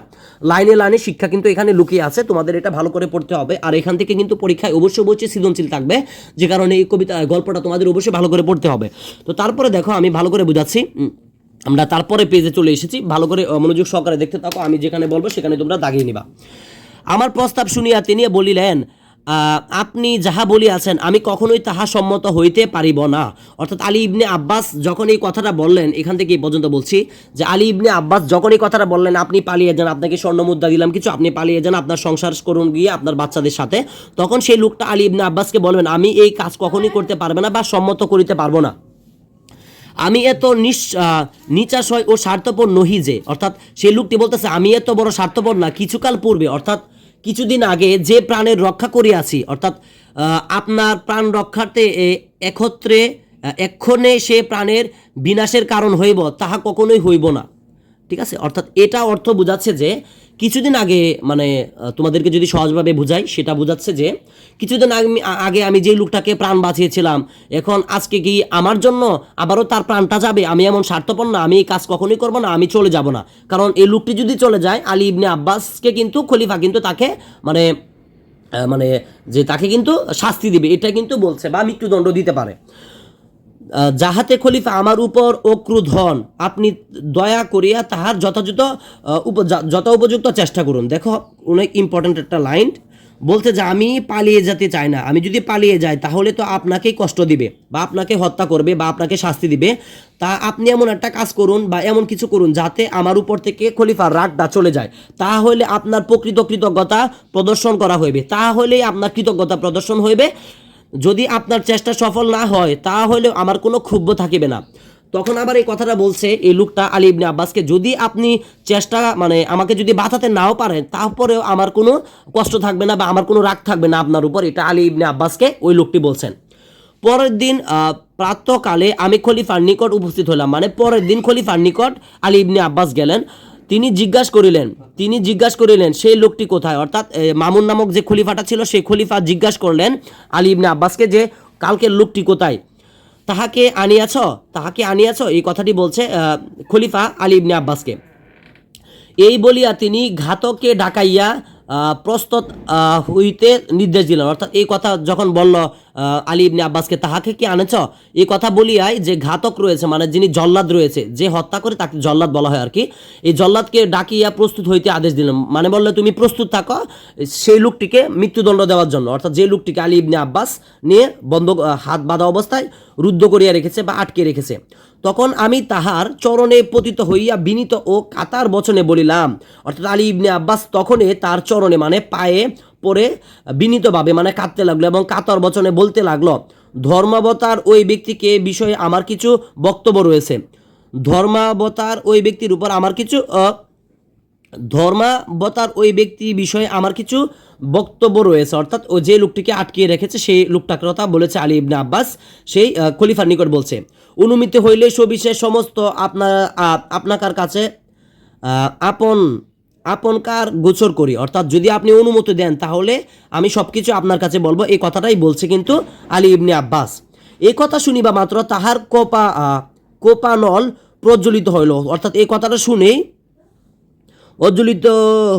লাইনে লাইনে শিক্ষা কিন্তু এখানে লুকিয়ে আছে, তোমাদের এটা ভালো করে পড়তে হবে। আর এখান থেকে কিন্তু পরীক্ষায় অবশ্যই সৃজনশীল থাকবে, যে কারণে এই গল্পটা তোমাদের অবশ্যই ভালো করে পড়তে হবে। তো তারপরে দেখো আমি ভালো করে বুঝাচ্ছি, আমরা তারপরে পেজে চলে এসেছি, ভালো করে মনোযোগ সহকারে দেখতে থাকো, আমি যেখানে বলবো সেখানে তোমরা দাগিয়ে নিবা। আমার প্রস্তাব শুনিয়া তিনি বলিলেন, আপনি যাহা বলিয়াছেন আমি কখনোই তাহা সম্মত হইতে পারিব না। অর্থাৎ আলী ইবনে আব্বাস যখন এই কথাটা বললেন, এখান থেকে এই পর্যন্ত বলছি যে আলী ইবনে আব্বাস যখন এই কথাটা বললেন, আপনি পালিয়ে যান, আপনাকে স্বর্ণমুদ্রা দিলাম কিছু, আপনি পালিয়ে যান, আপনার সংসার করুন গিয়ে আপনার বাচ্চাদের সাথে, তখন সেই লোকটা আলী ইবনে আব্বাসকে বলবেন আমি এই কাজ কখনোই করতে পারবো না বা সম্মত করিতে পারবো না, আমি এত নিচাশয় ও স্বার্থপর নহি যে। অর্থাৎ সেই লোকটি বলতেছে আমি এত বড় স্বার্থপর না, কিছুকাল পূর্বে অর্থাৎ কিছুদিন আগে যে প্রাণের রক্ষা করিয়াছি, অর্থাৎ আপনার প্রাণ রক্ষার্থে এক্ষণে সে প্রাণের বিনাশের কারণ হইব তাহা কখনোই হইব না। ঠিক আছে, অর্থাৎ এটা অর্থ বোঝাচ্ছে যে কিছুদিন আগে, মানে তোমাদেরকে যদি সহজভাবে বুঝাই, সেটা বোঝাচ্ছে যে কিছুদিন আগে আমি যে লোকটাকে প্রাণ বাঁচিয়েছিলাম, এখন আজকে কি আমার জন্য আবারও তার প্রাণটা যাবে? আমি এমন স্বার্থপর না, আমি এই কাজ কখনোই করবো না, আমি চলে যাব না। কারণ এই লোকটি যদি চলে যায়, আলী ইবনে আব্বাসকে কিন্তু খলিফা কিন্তু তাকে মানে যে তাকে কিন্তু শাস্তি দিবে, এটা কিন্তু বলছে, বা মৃত্যুদণ্ড দিতে পারে। যাহাতে খলিফা আমার উপর অক্রুধ হন, আপনি দয়া করিয়া তাহার যথা উপযুক্ত চেষ্টা করুন। দেখো অনেক ইম্পর্ট্যান্ট একটা লাইন বলতে, যে আমি পালিয়ে যেতে চাই না, আমি যদি পালিয়ে যাই তাহলে তো আপনাকেই কষ্ট দিবে বা আপনাকে হত্যা করবে বা আপনাকে শাস্তি দিবে, তা আপনি এমন একটা কাজ করুন বা এমন কিছু করুন যাতে আমার উপর থেকে খলিফার রাগটা চলে যায়, তাহলে আপনার প্রকৃত কৃতজ্ঞতা প্রদর্শন করা হইবে, তাহলেই আপনার কৃতজ্ঞতা প্রদর্শন হইবে। যদি আপনার চেষ্টা সফল না হয় তাহলে আমার কোনো ক্ষুব্ধ থাকিবে না। তখন আবার এই কথাটা বলছে এই লোকটা আলী ইবনে আব্বাসকে, যদি আপনি চেষ্টা আমাকে যদি বাঁচাতে নাও পারেন তারপরেও আমার কোনো কষ্ট থাকবে না বা আমার কোনো রাগ থাকবে না আপনার উপর, এটা আলী ইবনে আব্বাসকে ওই লোকটি বলছেন। পরের দিন প্রাতঃকালে আমি খলিফার নিকট উপস্থিত হলাম, মানে পরের দিন খলিফার নিকট আলী ইবনে আব্বাস গেলেন। তিনি জিজ্ঞাসা করিলেন সেই লোকটি কোথায়। অর্থাৎ মামুন নামক যে খলিফাটা ছিল, সেই খলিফা জিজ্ঞাসা করলেন আলী ইবনে আব্বাসকে যে কালকের লোকটি কোথায়, তাহাকে আনিয়াছ, এই কথাটি বলছে খলিফা আলী ইবনে আব্বাসকে। এই বলিয়া তিনি ঘাতককে ডাকাইয়া প্রস্তুত হইতে নির্দেশ দিলেন। অর্থাৎ এই কথা যখন বলল আলী ইবনে আব্বাসকে, তাহাকে কি আনেছ, এই কথা বলিয়াই যে ঘাতক রয়েছে, মানে যিনি জল্লাদ রয়েছে, যে হত্যা করে তাকে জল্লাদ বলা হয় আর কি, এই জল্লাদকে ডাকিয়া প্রস্তুত হইতে আদেশ দিলেন, মানে বললে তুমি প্রস্তুত থাকো সেই লোকটিকে মৃত্যুদণ্ড দেওয়ার জন্য। অর্থাৎ যে লোকটিকে আলী ইবনে আব্বাস নিয়ে হাত বাঁধা অবস্থায় রুদ্ধ করিয়া রেখেছে বা আটকে রেখেছে। তখন আমি তাহার চরণে পতিত হইয়া বিনীত ও কাতার বচনে বলিলাম। অর্থাৎ আলী ইবনে আব্বাস তখনই তার চরণে মানে পায়ে পরে বিনীতভাবে মানে কাঁদতে লাগলো এবং কাতর বচনে বলতে লাগলো, ধর্মাবতার ওই ব্যক্তিকে বিষয়ে আমার কিছু বক্তব্য রয়েছে, ধর্মাবতার ওই ব্যক্তির উপর আমার কিছু ধর্মাবতার ওই ব্যক্তি বিষয়ে আমার কিছু বক্তব্য রয়েছে, অর্থাৎ ও যে লোকটিকে আটকিয়ে রেখেছে সেই লোকটার কথা বলেছে আলী ইবনে আব্বাস, সেই খলিফার নিকট বলছে, অনুমতি হইলে সবিশেষ সমস্ত আপনার কাছে আপন আপনকার গোচর করি, অর্থাৎ যদি আপনি অনুমতি দেন তাহলে আমি সব কিছু আপনার কাছে বলবো, এই কথাটাই বলছে কিন্তু আলী ইবনে আব্বাস। এই কথা শুনিবা মাত্র তাহার কোপানল প্রজ্বলিত হইল, অর্থাৎ এই কথাটা শুনেই অজ্বলিত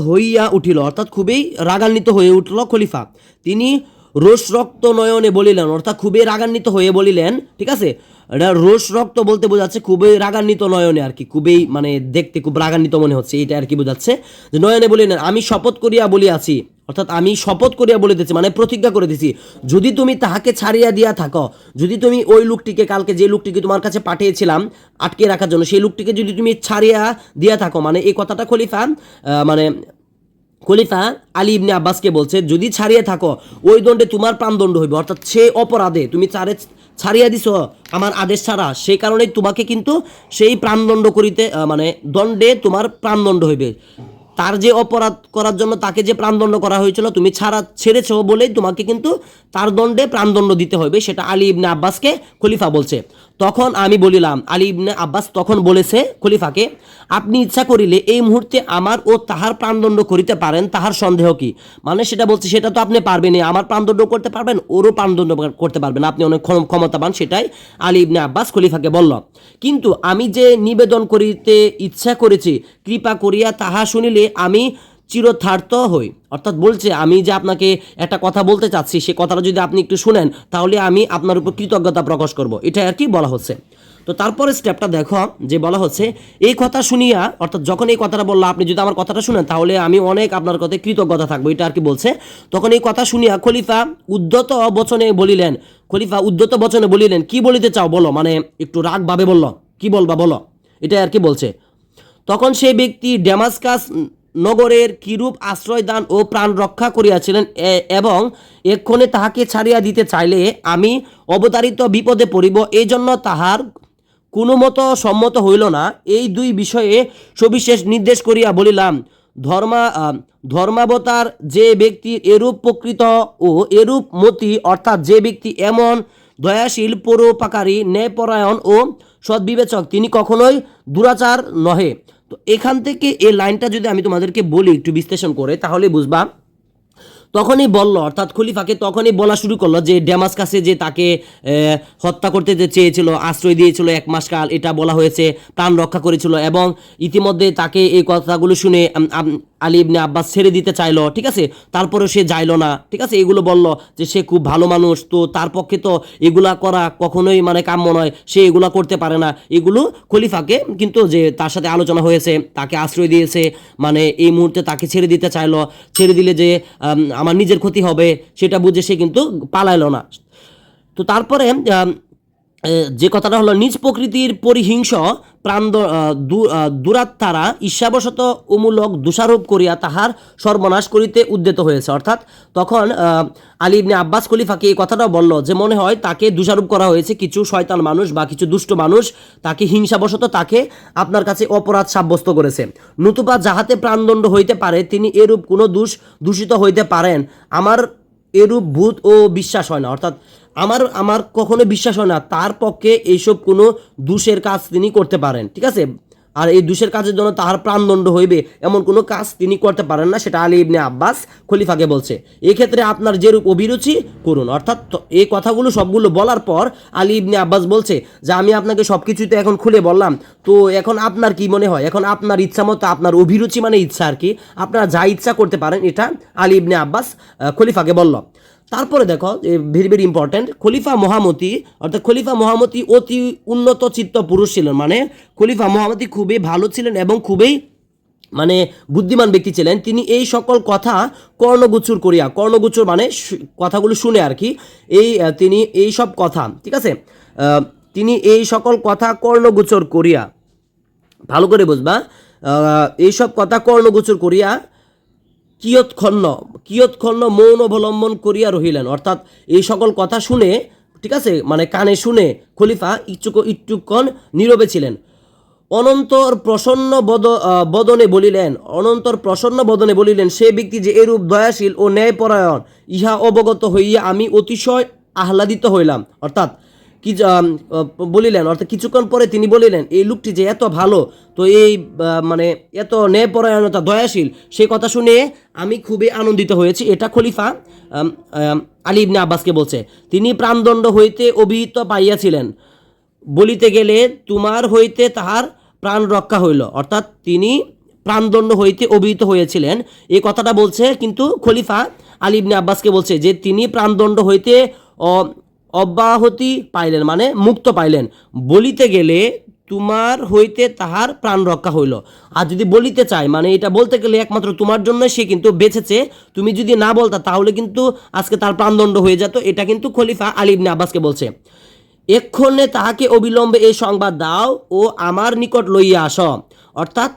হইয়া উঠিল, অর্থাৎ খুবই রাগান্বিত হয়ে উঠল খলিফা। তিনি রোষ রক্ত নয়নে বলিলেন, অর্থাৎ খুবই রাগান্বিত হয়ে বলিলেন, ঠিক আছে, এটা রোষ রক্ত বলতে বোঝাচ্ছে খুবই রাগান্বিত নয়নে আর কি, খুবই মানে দেখতে খুব রাগান্বিত মনে হচ্ছে, এটা আর কি বোঝাচ্ছে যে নয়নে বলিলেন, আমি শপথ করিয়া বলিয়াছি, অর্থাৎ আমি শপথ করিয়া বলিতেছি মানে প্রতিজ্ঞা করে দিছি, যদি তুমি তাহাকে ছাড়িয়া দিয়া থাকো, যদি তুমি ওই লোকটিকে কালকে যে লোকটিকে তোমার কাছে পাঠিয়েছিলাম আটকে রাখার জন্য সেই লোকটিকে যদি তুমি ছাড়িয়া দিয়া থাকো, মানে এই কথাটা খলিফা আলী ইবনে আব্বাসকে বলছে, যদি ছাড়িয়ে থাকো ওই দণ্ডে তোমার প্রাণদণ্ড হইবে, অর্থাৎ সে অপরাধে তুমি ছাড়িয়া দিছ আমার আদেশ ছাড়া, সেই কারণেই তোমাকে কিন্তু সেই প্রাণদণ্ড করিতে মানে দণ্ডে তোমার প্রাণদণ্ড হইবে, তার যে অপরাধ করার জন্য তাকে যে প্রাণদণ্ড করা হয়েছিল তুমি ছেড়েছ বলেই তোমাকে কিন্তু তার দণ্ডে প্রাণদণ্ড দিতে হবে, সেটা আলী ইবনে আব্বাসকে খলিফা বলছে। তখন আমি বলিলাম, আলী ইবনে আব্বাস তখন বলেছে খলিফাকে, আপনি ইচ্ছা করিলে এই মুহূর্তে আমার ও তাহার প্রাণদণ্ড করিতে পারেন, তাহার সন্দেহ কি, মানে সেটা বলছে সেটা তো আপনি পারবেনই, আমার প্রাণদণ্ড করতে পারবেন, ওরও প্রাণদণ্ড করতে পারবেন, আপনি অনেক ক্ষমতাবান, সেটাই আলী ইবনে আব্বাস খলিফাকে বলল। কিন্তু আমি যে নিবেদন করিতে ইচ্ছা করেছি কৃপা করিয়া তাহা শুনিলে আমি চিরথার্থ হই, অর্থাৎ বলছে আমি যে আপনাকে একটা কথা বলতে চাচ্ছি সে কথাটা যদি আপনি একটু শুনেন তাহলে আমি আপনার উপর কৃতজ্ঞতা প্রকাশ করব, এটা আর কি বলা হচ্ছে। তো তারপরে স্টেপটা দেখো যে বলা হচ্ছে, এই কথা শুনিয়া, অর্থাৎ যখন এই কথাটা বললো আপনি যদি আমার কথাটা শুনেন তাহলে আমি অনেক আপনার কথায় কৃতজ্ঞতা থাকবো, এটা আর কি বলছে। তখন এই কথা শুনিয়া খলিফা উদ্ধত বচনে বলিলেন, কি বলিতে চাও বলো, মানে একটু রাগভাবে বলল, কি বলবা বলো, এটা আর কি বলছে। তখন সেই ব্যক্তি ড্যামাস্কাস নগরের কিরূপ আশ্রয় দান ও প্রাণ রক্ষা করিয়াছিলেন এবং এক্ষণে তাহাকে ছাড়িয়া দিতে চাইলে আমি অবতারিত বিপদে পড়িব, এই জন্য তাহার কোনো মতো সম্মত হইল না, এই দুই বিষয়ে সবিশেষ নির্দেশ করিয়া বলিলাম, ধর্মাবতার যে ব্যক্তি এরূপ প্রকৃত ও এরূপ মতি, অর্থাৎ যে ব্যক্তি এমন দয়াশীল পরোপকারী ন্যায়পরায়ণ ও সদ্বিবেচক তিনি কখনোই দুরাচার নহে। তো এখান থেকে এই লাইনটা যদি আমি তোমাদেরকে বলি একটু বিশ্লেষণ করে তাহলে বুঝবা। তখনই বলল, অর্থাৎ খলিফাকে তখনই বলা শুরু করলো যে ড্যামাস্কাসে যে তাকে হত্যা করতে যে চেয়েছিল, আশ্রয় দিয়েছিল 1 মাস কাল, এটা বলা হয়েছে, প্রাণ রক্ষা করেছিল এবং ইতিমধ্যে তাকে এই কথাগুলো শুনে আলী ইবনে আব্বাস ছেড়ে দিতে চাইলো, ঠিক আছে, তারপরেও সে যাইলো না, ঠিক আছে, এগুলো বলল যে সে খুব ভালো মানুষ, তো তার পক্ষে তো এগুলা করা কখনোই মানে কাম্য নয়, সে এগুলা করতে পারে না, এগুলো খলিফাকে কিন্তু যে তার সাথে আলোচনা হয়েছে, তাকে আশ্রয় দিয়েছে, মানে এই মুহূর্তে তাকে ছেড়ে দিতে চাইলো, ছেড়ে দিলে যে আমার নিজের ক্ষতি হবে সেটা বুঝে সে কিন্তু পালাইলো না। তো তারপরে যে কথাটা হলো, নিজ প্রকৃতির পরিহিংস দুরাত্মারা ঈর্ষাবশত অমূলক দোষারোপ করিয়া তাহার সর্বনাশ করিতে উদ্যত হয়েছে, অর্থাৎ তখন আলী ইবনে আব্বাস খলিফাকে এই কথাটা বলল যে মনে হয় তাকে দোষারোপ করা হয়েছে, কিছু শয়তান মানুষ বা কিছু দুষ্ট মানুষ তাকে হিংসাবশত তাকে আপনার কাছে অপরাধ সাব্যস্ত করেছে, নতুবা যাহাতে প্রাণদণ্ড হইতে পারে তিনি এরূপ কোনো দূষিত হইতে পারেন, আমার এরূপ ভূত ও বিশ্বাস হয় না, অর্থাৎ আমার কখনো বিশ্বাস হয় না তার পক্ষে এইসব কোনো দোষের কাজ তিনি করতে পারেন, ঠিক আছে, আর এই দোষের কাজের জন্য তাহার প্রাণদণ্ড হইবে এমন কোনো কাজ তিনি করতে পারেন না, সেটা আলী ইবনে আব্বাস খলিফাকে বলছে। এই ক্ষেত্রে আপনার যেরূপ অভিরুচি করুন, অর্থাৎ এই কথাগুলো সবগুলো বলার পর আলী ইবনে আব্বাস বলছে যে আমি আপনাকে সব কিছুই তো এখন খুলে বললাম, তো এখন আপনার কি মনে হয়, এখন আপনার ইচ্ছা মতো, আপনার অভিরুচি মানে ইচ্ছা আর কি, আপনারা যা ইচ্ছা করতে পারেন, এটা আলী ইবনে আব্বাস খলিফাকে বলল। তারপরে দেখো ভেরি ভেরি ইম্পর্টেন্ট, খলিফা মহামতি, অর্থাৎ খলিফা মহামতি অতি উন্নত চিত্ত পুরুষ ছিলেন, মানে খলিফা মহামতি খুবই ভালো ছিলেন এবং খুবই মানে বুদ্ধিমান ব্যক্তি ছিলেন, তিনি এই সকল কথা কর্ণগুচ্ছুর মানে কথাগুলো শুনে আর কি, তিনি এই সব কথা, ঠিক আছে, তিনি এই সকল কথা কর্ণগোচর করিয়া, ভালো করে বুঝবা, এইসব কথা কর্ণগোচর করিয়া কিয়ৎক্ষণ মৌন অবলম্বন করিয়া রহিলেন, অর্থাৎ এই সকল কথা শুনে, ঠিক আছে, মানে কানে শুনে খলিফা একটুক্ষণ নীরবে ছিলেন। অনন্তর প্রসন্ন বদনে বলিলেন, সে ব্যক্তি যে এরূপ দয়াশীল ও ন্যায়পরায়ণ, ইহা অবগত হইয়া আমি অতিশয় আহ্লাদিত হইলাম। অর্থাৎ কি বলিলেন, অর্থাৎ কিছুক্ষণ পরে তিনি বলিলেন, এই লোকটি যে এত ভালো, তো এই মানে এত ন্যায়পরায়ণতা, দয়াশীল, সেই কথা শুনে আমি খুবই আনন্দিত হয়েছি। এটা খলিফা আলী ইবনে আব্বাসকে বলছে। তিনি প্রাণদণ্ড হইতে অভিহিত পাইয়াছিলেন, বলিতে গেলে তোমার হইতে তাহার প্রাণ রক্ষা হইল। অর্থাৎ তিনি প্রাণদণ্ড হইতে অভিহিত হয়েছিলেন, এই কথাটা বলছে কিন্তু খলিফা আলী ইবনে আব্বাসকে বলছে যে তিনি প্রাণদণ্ড হইতে অব্যাহতি পাইলেন, মানে মুক্ত পাইলেন। বলিতে গেলে তোমার হইতে তাহার প্রাণ রক্ষা হইল। আর যদি বলিতে চায়, মানে এটা বলতে গেলে একমাত্র তোমার জন্য সে কিন্তু বেঁচেছে, তুমি যদি না বলতা তাহলে কিন্তু আজকে তার প্রাণদণ্ড হয়ে যেত। এটা কিন্তু খলিফা আলী ইবনে আব্বাসকে বলছে। এক্ষণে তাহাকে অবিলম্বে এই সংবাদ দাও ও আমার নিকট লইয়া আস। অর্থাৎ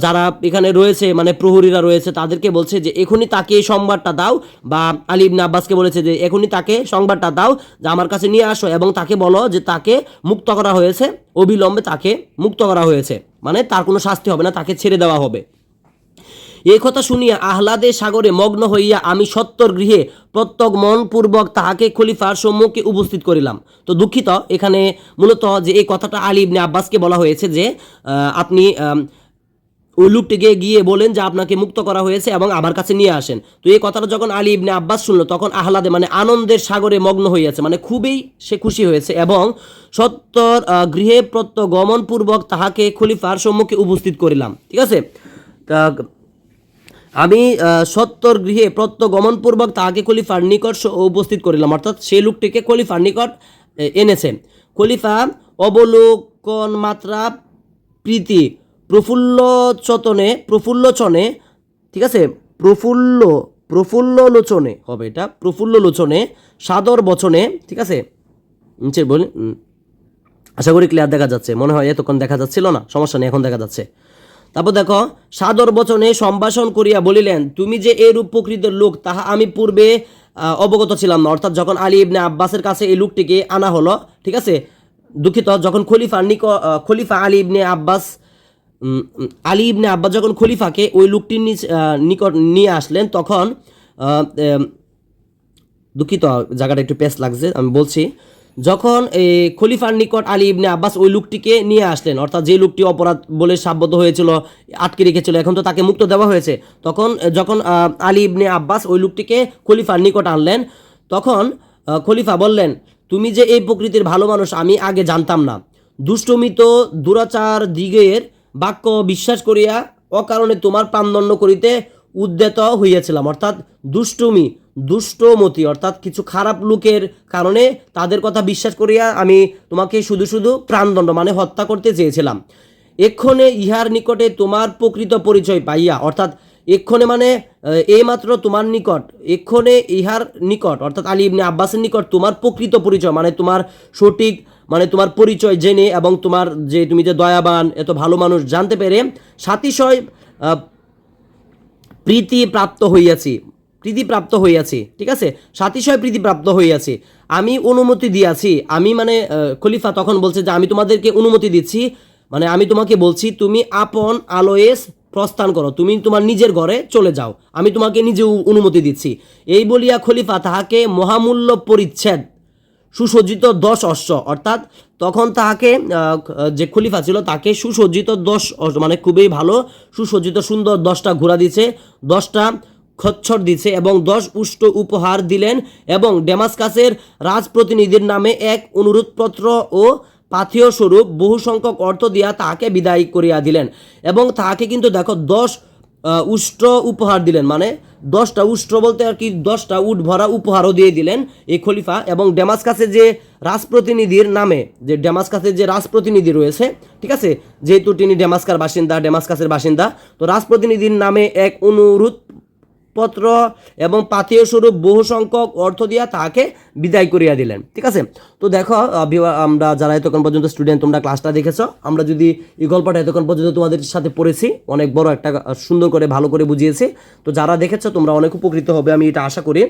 যারা এখানে রয়েছে, মানে প্রহরীরা রয়েছে, তাদেরকে বলছে যে এখনই তাকে এই সংবাদটা দাও, বা আলী ইবনে আব্বাসকে বলেছে যে এখনই তাকে সংবাদটা দাও, যে আমার কাছে নিয়ে আসো, এবং তাকে বলো যে তাকে মুক্ত করা হয়েছে, অবিলম্বে তাকে মুক্ত করা হয়েছে, মানে তার কোনো শাস্তি হবে না, তাকে ছেড়ে দেওয়া হবে। এই কথা শুনিয়া আহ্লাদে সাগরে মগ্ন হইয়া আমি সত্তর গৃহে প্রত্যক মনপূর্বক তাহাকে খলিফার সম্মুখে উপস্থিত করিলাম। তো দুঃখিত, এখানে মূলত যে এই কথাটা আলী ইবনে আব্বাসকে বলা হয়েছে যে আপনি ওই লোকটিকে গিয়ে বলেন যে আপনাকে মুক্ত করা হয়েছে এবং আমার কাছে নিয়ে আসেন। তো এই কথাটা যখন আলী ইবনে আব্বাস শুনলো, তখন আহ্লাদে মানে আনন্দের সাগরে মগ্ন হইয়াছে, মানে খুবই সে খুশি হয়েছে, এবং সত্তর গৃহে প্রত্যগমনপূর্বক তাহাকে খলিফার সম্মুখে উপস্থিত করিলাম। ঠিক আছে, তা আমি সত্তর গৃহে প্রত্যগমনপূর্বক তাহাকে খলিফার নিকট উপস্থিত করিলাম। অর্থাৎ সেই লোকটিকে খলিফার নিকট এনেছে। খলিফা অবলোকন মাত্রা প্রীতি প্রফুল্লচনে, ঠিক আছে, প্রফুল্ললোচনে হবে, এটা প্রফুল্ললোচনে সাদর বচনে, ঠিক আছে, বলি, আশা করি ক্লিয়ার দেখা যাচ্ছে, মনে হয় এতক্ষণ দেখা যাচ্ছিল না, সমস্যা নেই, এখন দেখা যাচ্ছে। তারপর দেখো, সাদর বচনে সম্ভাষণ করিয়া বলিলেন, তুমি যে এরূপ প্রকৃতির লোক তাহা আমি পূর্বে অবগত ছিলাম না। অর্থাৎ যখন আলী ইবনে আব্বাসের কাছে এই লোকটিকে আনা হলো, ঠিক আছে, দুঃখিত, যখন খলিফা আলী ইবনে আব্বাস যখন খলিফাকে ওই লোকটির নিকট নিয়ে আসলেন, তখন দুঃখিত, জায়গাটা একটু পেস লাগছে, আমি বলছি। যখন খলিফার নিকট আলী ইবনে আব্বাস ওই লোকটিকে নিয়ে আসলেন, অর্থাৎ যে লোকটি অপরাধ বলে সাব্যস্ত হয়েছিল, আটকে রেখেছিল, এখন তো তাকে মুক্ত দেওয়া হয়েছে, তখন যখন আলী ইবনে আব্বাস ওই লোকটিকে খলিফার নিকট আনলেন, তখন খলিফা বললেন, তুমি যে এই প্রকৃতির ভালো মানুষ আমি আগে জানতাম না। দুষ্টমিত দুরাচার দিগের বাক্য বিশ্বাস করিয়া অকারণে তোমার প্রাণদণ্ড করিতে উদ্যত হইয়াছিলাম। অর্থাৎ দুষ্টমতি, অর্থাৎ কিছু খারাপ লোকের কারণে তাদের কথা বিশ্বাস করিয়া আমি তোমাকে শুধু প্রাণদণ্ড মানে হত্যা করতে চেয়েছিলাম। এক্ষণে ইহার নিকটে তোমার প্রকৃত পরিচয় পাইয়া, অর্থাৎ এক্ষণে মানে এইমাত্র তোমার নিকট, এক্ষণে ইহার নিকট, অর্থাৎ আলী ইবনে আব্বাসের নিকট তোমার প্রকৃত পরিচয়, মানে তোমার সঠিক, মানে তোমার পরিচয় জেনে এবং তোমার যে তুমি যে দয়াবান, এত ভালো মানুষ জানতে পেরে সাতিশয় প্রীতিপ্রাপ্ত হইয়াছি, ঠিক আছে, সাতিশয় প্রীতিপ্রাপ্ত হইয়াছি, আমি অনুমতি দিয়াছি। আমি মানে খলিফা তখন বলছে যে আমি তোমাদেরকে অনুমতি দিচ্ছি, মানে আমি তোমাকে বলছি তুমি আপন আলোয়েস প্রস্থান করো, তুমি তোমার নিজের ঘরে চলে যাও, আমি তোমাকে নিজে অনুমতি দিচ্ছি। এই বলিয়া খলিফা তাহাকে মহামূল্য পরিচ্ছেদ সুসজ্জিত 10 অশ্ব, অর্থাৎ তখন তাহাকে যে খলিফা ছিল তাকে সুসজ্জিত 10 অশ্ব, মানে খুবই ভালো সুসজ্জিত সুন্দর 10টা ঘোড়া দিছে, 10টা খচ্চর দিছে এবং 10 উষ্ট উপহার দিলেন, এবং ডেমাসকাসের রাজপ্রতিনিধির নামে এক অনুরোধপত্র ও পাথেয় স্বরূপ বহু সংখ্যক অর্থ দিয়া তাহাকে বিদায় করিয়া দিলেন। এবং তাহাকে কিন্তু দেখো 10 উষ্ট উপহার দিলেন, মানে 10টা উষ্ট বলতে আর কি 10টা উট ভরা উপহারও দিয়ে দিলেন এই খলিফা। এবং ডেমাসকাসের যে রাজপ্রতিনিধির নামে, যে ডেমাসকাসের যে রাজপ্রতিনিধি রয়েছে, ঠিক আছে, যেহেতু তিনি ডেমাসকাসের বাসিন্দা, তো রাজপ্রতিনিধির নামে এক অনুরোধ পত্র এবং পাথেয় স্বরূপ বহু সংখ্যক অর্থ দিয়া তাহাকে বিদায় করিয়া দিলেন। ঠিক আছে, তো দেখো আমরা যারা এতক্ষণ পর্যন্ত স্টুডেন্ট, তোমরা ক্লাসটা দেখেছো, আমরা যদি এই গল্পটা এতক্ষণ পর্যন্ত তোমাদের সাথে পড়েছি, অনেক বড় একটা সুন্দর করে ভালো করে বুঝিয়েছি, তো যারা দেখেছো তোমরা অনেক উপকৃত হবে, আমি এটা আশা করি।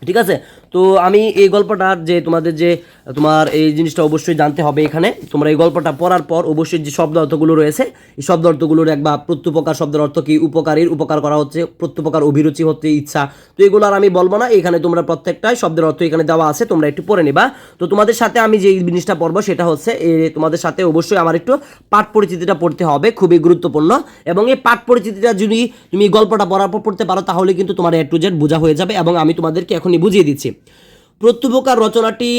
ঠিক আছে। তো আমি এই গল্পটার যে তোমাদের যে তোমার এই জিনিসটা অবশ্যই জানতে হবে এখানে, তোমরা এই গল্পটা পড়ার পর অবশ্যই যে শব্দ অর্থগুলো রয়েছে এই শব্দ অর্থগুলোর একবা প্রত্যুপকার শব্দের অর্থ কি, উপকারীর উপকার করা হচ্ছে, প্রত্যুপকার অভিরুচি হচ্ছে ইচ্ছা, তো এগুলো আর আমি বলবো না, এখানে তোমরা প্রত্যেকটাই শব্দের অর্থ এখানে দেওয়া আছে, তোমরা একটু পড়ে নিবা। তো তোমাদের সাথে আমি যে জিনিসটা পড়বো সেটা হচ্ছে তোমাদের সাথে অবশ্যই আমার একটু পাঠ পরিচিতিটা পড়তে হবে, খুবই গুরুত্বপূর্ণ। এবং এই পাঠ পরিচিতিটা যদি তুমি গল্পটা পড়ার পর পড়তে পারো তাহলে কিন্তু তোমার A to Z বোঝা হয়ে যাবে, এবং আমি তোমাদেরকে এখনই বুঝিয়ে দিচ্ছি। প্রত্যুপকার রচনাটি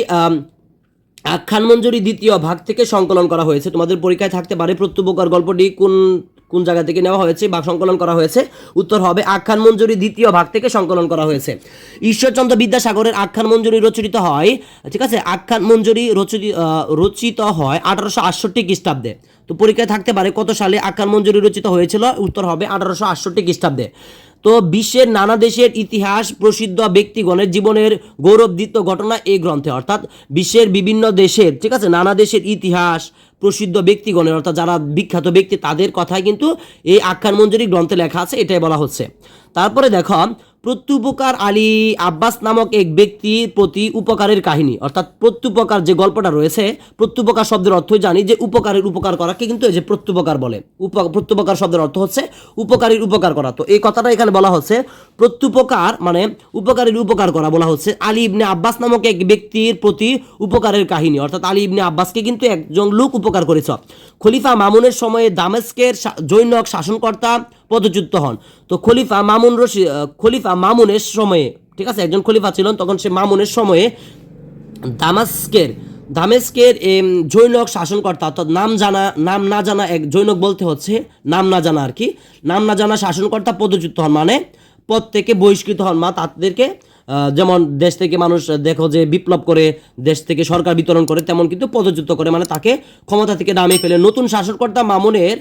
আখ্যান মঞ্জুরি দ্বিতীয় ভাগ থেকে সংকলন করা হয়েছে। তোমাদের পরীক্ষায় থাকতে পারে প্রত্যুপকার গল্পটি কোন কোন জায়গা থেকে নেওয়া হয়েছে বা সংকলন করা হয়েছে, উত্তর হবে আখ্যান মঞ্জুরি দ্বিতীয় ভাগ থেকে সংকলন করা হয়েছে। ঈশ্বরচন্দ্র বিদ্যাসাগরের আখ্যান মঞ্জুরি রচিত হয়, ঠিক আছে, আখ্যান মঞ্জুরি রচিত হয় 1868 খ্রিস্টাব্দে। তো পরীক্ষায় থাকতে পারে কত সালে আখ্যান মঞ্জুরি রচিত হয়েছিল, উত্তর হবে 1868 খ্রিস্টাব্দে। তো বিশ্বের নানা দেশের ইতিহাস প্রসিদ্ধ ব্যক্তিগণের জীবনের গৌরবদীপ্ত ঘটনা এই গ্রন্থে, অর্থাৎ বিশ্বের বিভিন্ন দেশের, ঠিক আছে, নানা দেশের ইতিহাস প্রসিদ্ধ ব্যক্তিগণের, অর্থাৎ যারা বিখ্যাত ব্যক্তি তাদের কথাই কিন্তু এই আখ্যান মঞ্জুরি গ্রন্থে লেখা আছে, এটাই বলা হচ্ছে। তারপরে দেখো প্রত্যুপকার আলী আব্বাস নামক এক ব্যক্তির প্রতি উপকারের কাহিনী, অর্থাৎ প্রত্যুপকার যে গল্পটা রয়েছে, প্রত্যুপকার শব্দের অর্থই জানি যে উপকারের উপকার করাকে কিন্তু এই যে প্রত্যুপকার বলে। প্রত্যুপকার শব্দের অর্থ হচ্ছে উপকারীর উপকার করা। তো এই কথাটা এখানে বলা হচ্ছে প্রত্যুপকার মানে উপকারীর উপকার করা বলা হচ্ছে আলী ইবনে আব্বাস নামক এক ব্যক্তির প্রতি উপকারের কাহিনী, অর্থাৎ আলী ইবনে আব্বাসকে কিন্তু একজন লোক উপকার করেছে। খলিফা মামুনের সময়ে দামেস্কের জৈনক শাসনকর্তা পদচ্যুত হন। তো খলিফা মামুনের সময়ে, ঠিক আছে, একজন খলিফা ছিলেন, তখন সে মামুনের সময়ে দামেস্কের জৈনক শাসনকর্তা, অর্থাৎ নাম না জানা এক জৈনক বলতে হচ্ছে নাম না জানা আর কি, নাম না জানা শাসনকর্তা পদচ্যুত হন, মানে পদ থেকে বহিষ্কৃত হন, তাদেরকে যেমন দেশ থেকে মানুষ দেখো যে বিপ্লব করে দেশ থেকে সরকার বিতরণ করে, তেমন কিন্তু পদচ্যুত করে, মানে তাকে ক্ষমতা থেকে নামিয়ে ফেলে। নতুন শাসনকর্তা মামুনের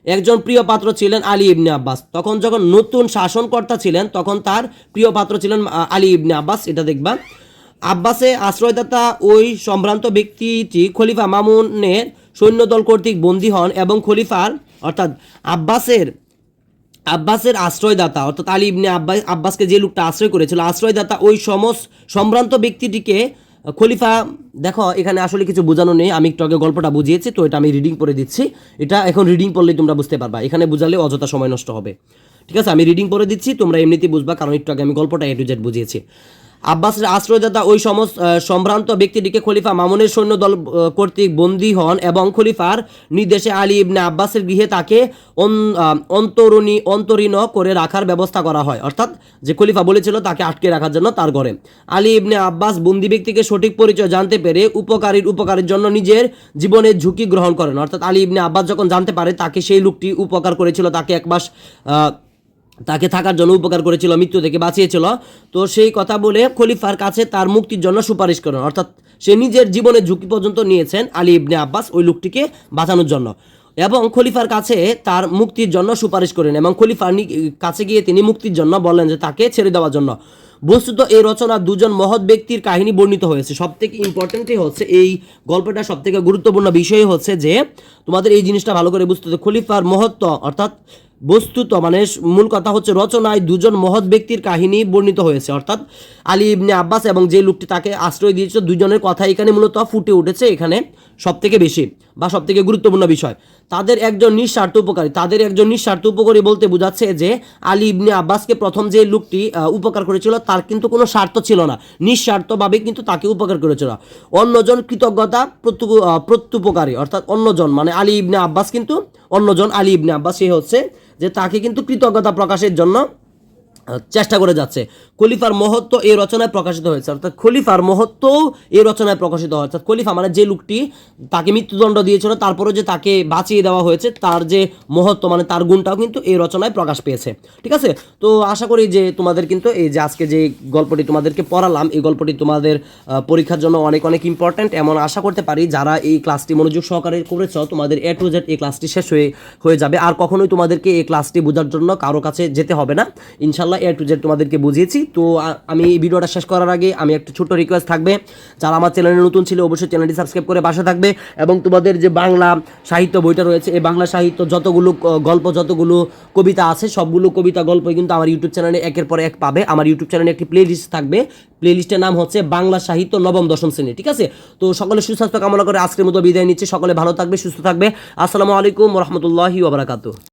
একজন প্রিয় পাত্র ছিলেন আলী ইবনে আব্বাস। তখন যখন নতুন শাসনকর্তা ছিলেন তখন তার প্রিয় পাত্র ছিলেন আলী ইবনে আব্বাস, এটা দেখবা। আব্বাসে আশ্রয়দাতা ওই সম্ভ্রান্ত ব্যক্তিটি খলিফা মামুনের সৈন্যদল কর্তৃক বন্দী হন, এবং খলিফার অর্থাৎ আব্বাসের আশ্রয়দাতা, অর্থাৎ আলী ইবনে আব্বাসকে যে লোকটা আশ্রয় করেছিল, আশ্রয়দাতা ওই সম্ভ্রান্ত ব্যক্তিটিকে খলিফা, দেখো এখানে আসলে কিছু বোঝানো নেই, আমি একটু আগে গল্পটা বুঝিয়েছি, তো এটা আমি রিডিং পড়ে দিচ্ছি, এটা এখন রিডিং পড়লেই তোমরা বুঝতে পারবা, এখানে বুঝালে অযথা সময় নষ্ট হবে। ঠিক আছে, আমি রিডিং পড়ে দিচ্ছি, তোমরা এমনিতেই বুঝবা, কারণ একটু আগে আমি গল্পটা A to Z বুঝিয়েছি। আব্বাসের আশ্রয়দাতা ওই সম্ভ্রান্ত ব্যক্তিটিকে খলিফা মামুনের সৈন্যদল কর্তৃক বন্দী হন, এবং খলিফার নির্দেশে আলী ইবনে আব্বাসের গৃহে তাকে অন্তরীণ করে রাখার ব্যবস্থা করা হয়, অর্থাৎ যে খলিফা বলেছিল তাকে আটকে রাখার জন্য তার ঘরে। আলী ইবনে আব্বাস বন্দী ব্যক্তিকে সঠিক পরিচয় জানতে পেরে উপকারের জন্য নিজের জীবনের ঝুঁকি গ্রহণ করেন, অর্থাৎ আলী ইবনে আব্বাস যখন জানতে পারে তাকে সেই লোকটি উপকার করেছিল, তাকে এক মাস তাকে থাকার জন্য উপকার করেছিল, মৃত্যু থেকে বাঁচিয়েছিল, তো সেই কথা বলে খলিফার কাছে তার মুক্তির জন্য সুপারিশ করেন, অর্থাৎ সে নিজের জীবনের ঝুঁকি পর্যন্ত নিয়েছেন আলী ইবনে আব্বাস ওই লোকটিকে বাঁচানোর জন্য, এবং খলিফার কাছে তার মুক্তির জন্য সুপারিশ করেন, এবং খলিফার কাছে গিয়ে তিনি মুক্তির জন্য বললেন যে তাকে ছেড়ে দেওয়ার জন্য। বস্তুত এই রচনা দুজন মহৎ ব্যক্তির কাহিনী বর্ণিত হয়েছে। সবথেকে ইম্পর্টেন্টই হচ্ছে এই গল্পটা, সবথেকে গুরুত্বপূর্ণ বিষয় হচ্ছে যে তোমাদের এই জিনিসটা ভালো করে বুঝতে হবে, খলিফার মহত্ব, অর্থাৎ বস্তুত মানে মূল কথা হচ্ছে রচনায় দুজন মহৎ ব্যক্তির কাহিনী বর্ণিত হয়েছে, অর্থাৎ আলী ইবনে আব্বাস এবং যে লোকটি তাকে আশ্রয় দিয়েছিল, দুজনের কথা এখানে মূলত ফুটে উঠেছে এখানে সবথেকে বেশি বা সবথেকে গুরুত্বপূর্ণ বিষয়। তাদের একজন নিঃস্বার্থ উপকারী বলতে বোঝাচ্ছে যে আলী ইবনে আব্বাসকে প্রথম যে লোকটি উপকার করেছিল তার কিন্তু কোনো স্বার্থ ছিল না, নিঃস্বার্থভাবে কিন্তু তাকে উপকার করেছিল। অন্যজন কৃতজ্ঞতা প্রত্যুপকারী, অর্থাৎ অন্যজন মানে আলী ইবনে আব্বাস, কিন্তু অন্যজন আলী ইবনে আব্বাস সে হচ্ছে যে তাকে কিন্তু কৃতজ্ঞতা প্রকাশের জন্য চেষ্টা করে যাচ্ছে। খলিফার মহত্ব এই রচনায় প্রকাশিত হয়েছে, অর্থাৎ খলিফার মহত্ব এই রচনায় প্রকাশিত হয়, অর্থাৎ খলিফা মানে যে লোকটি তাকে মৃত্যুদণ্ড দিয়েছিল তারপরে যে তাকে বাঁচিয়ে দেওয়া হয়েছে তার যে মহত্ব মানে তার গুণটাও কিন্তু এই রচনায় প্রকাশ পেয়েছে। ঠিক আছে, তো আশা করি যে তোমাদের কিন্তু এই যে আজকে যে গল্পটি তোমাদেরকে পড়ালাম এই গল্পটি তোমাদের পরীক্ষার জন্য অনেক অনেক ইম্পর্ট্যান্ট, এমন আশা করতে পারি যারা এই ক্লাসটি মনোযোগ সহকারে করেছ তোমাদের A to Z এই ক্লাসটি শেষ হয়ে যাবে, আর কখনোই তোমাদেরকে এই ক্লাসটি বোঝার জন্য কারো কাছে যেতে হবে না, ইনশাল্লাহ ইনশাল্লাহ A to Z তোমাদেরকে বুঝিয়েছি। তো আমি এই ভিডিওটা শেষ করার আগে আমি একটা ছোট্ট রিকোয়েস্ট থাকবে, যারা আমার চ্যানেলে নতুন ছিল অবশ্যই চ্যানেলটি সাবস্ক্রাইব করে পাশে থাকবে, এবং তোমাদের যে বাংলা সাহিত্য বইটা রয়েছে এই বাংলা সাহিত্য যতগুলো গল্প যতগুলো কবিতা আছে সবগুলো কবিতা গল্পই কিন্তু আমার ইউটিউব চ্যানেলে একের পর এক পাবে। আমার ইউটিউব চ্যানেলে একটি প্লে লিস্ট থাকবে, প্লে লিস্টের নাম হচ্ছে বাংলা সাহিত্য নবম দশম শ্রেণী, ঠিক আছে? তো সকলে সুস্বাস্থ্য কামনা করে আজকের মতো বিদায় নিচ্ছি। সকলে ভালো থাকবে, সুস্থ থাকবে। আসসালামু আলাইকুম ওয়া রাহমাতুল্লাহি ওয়া বারাকাতুহু।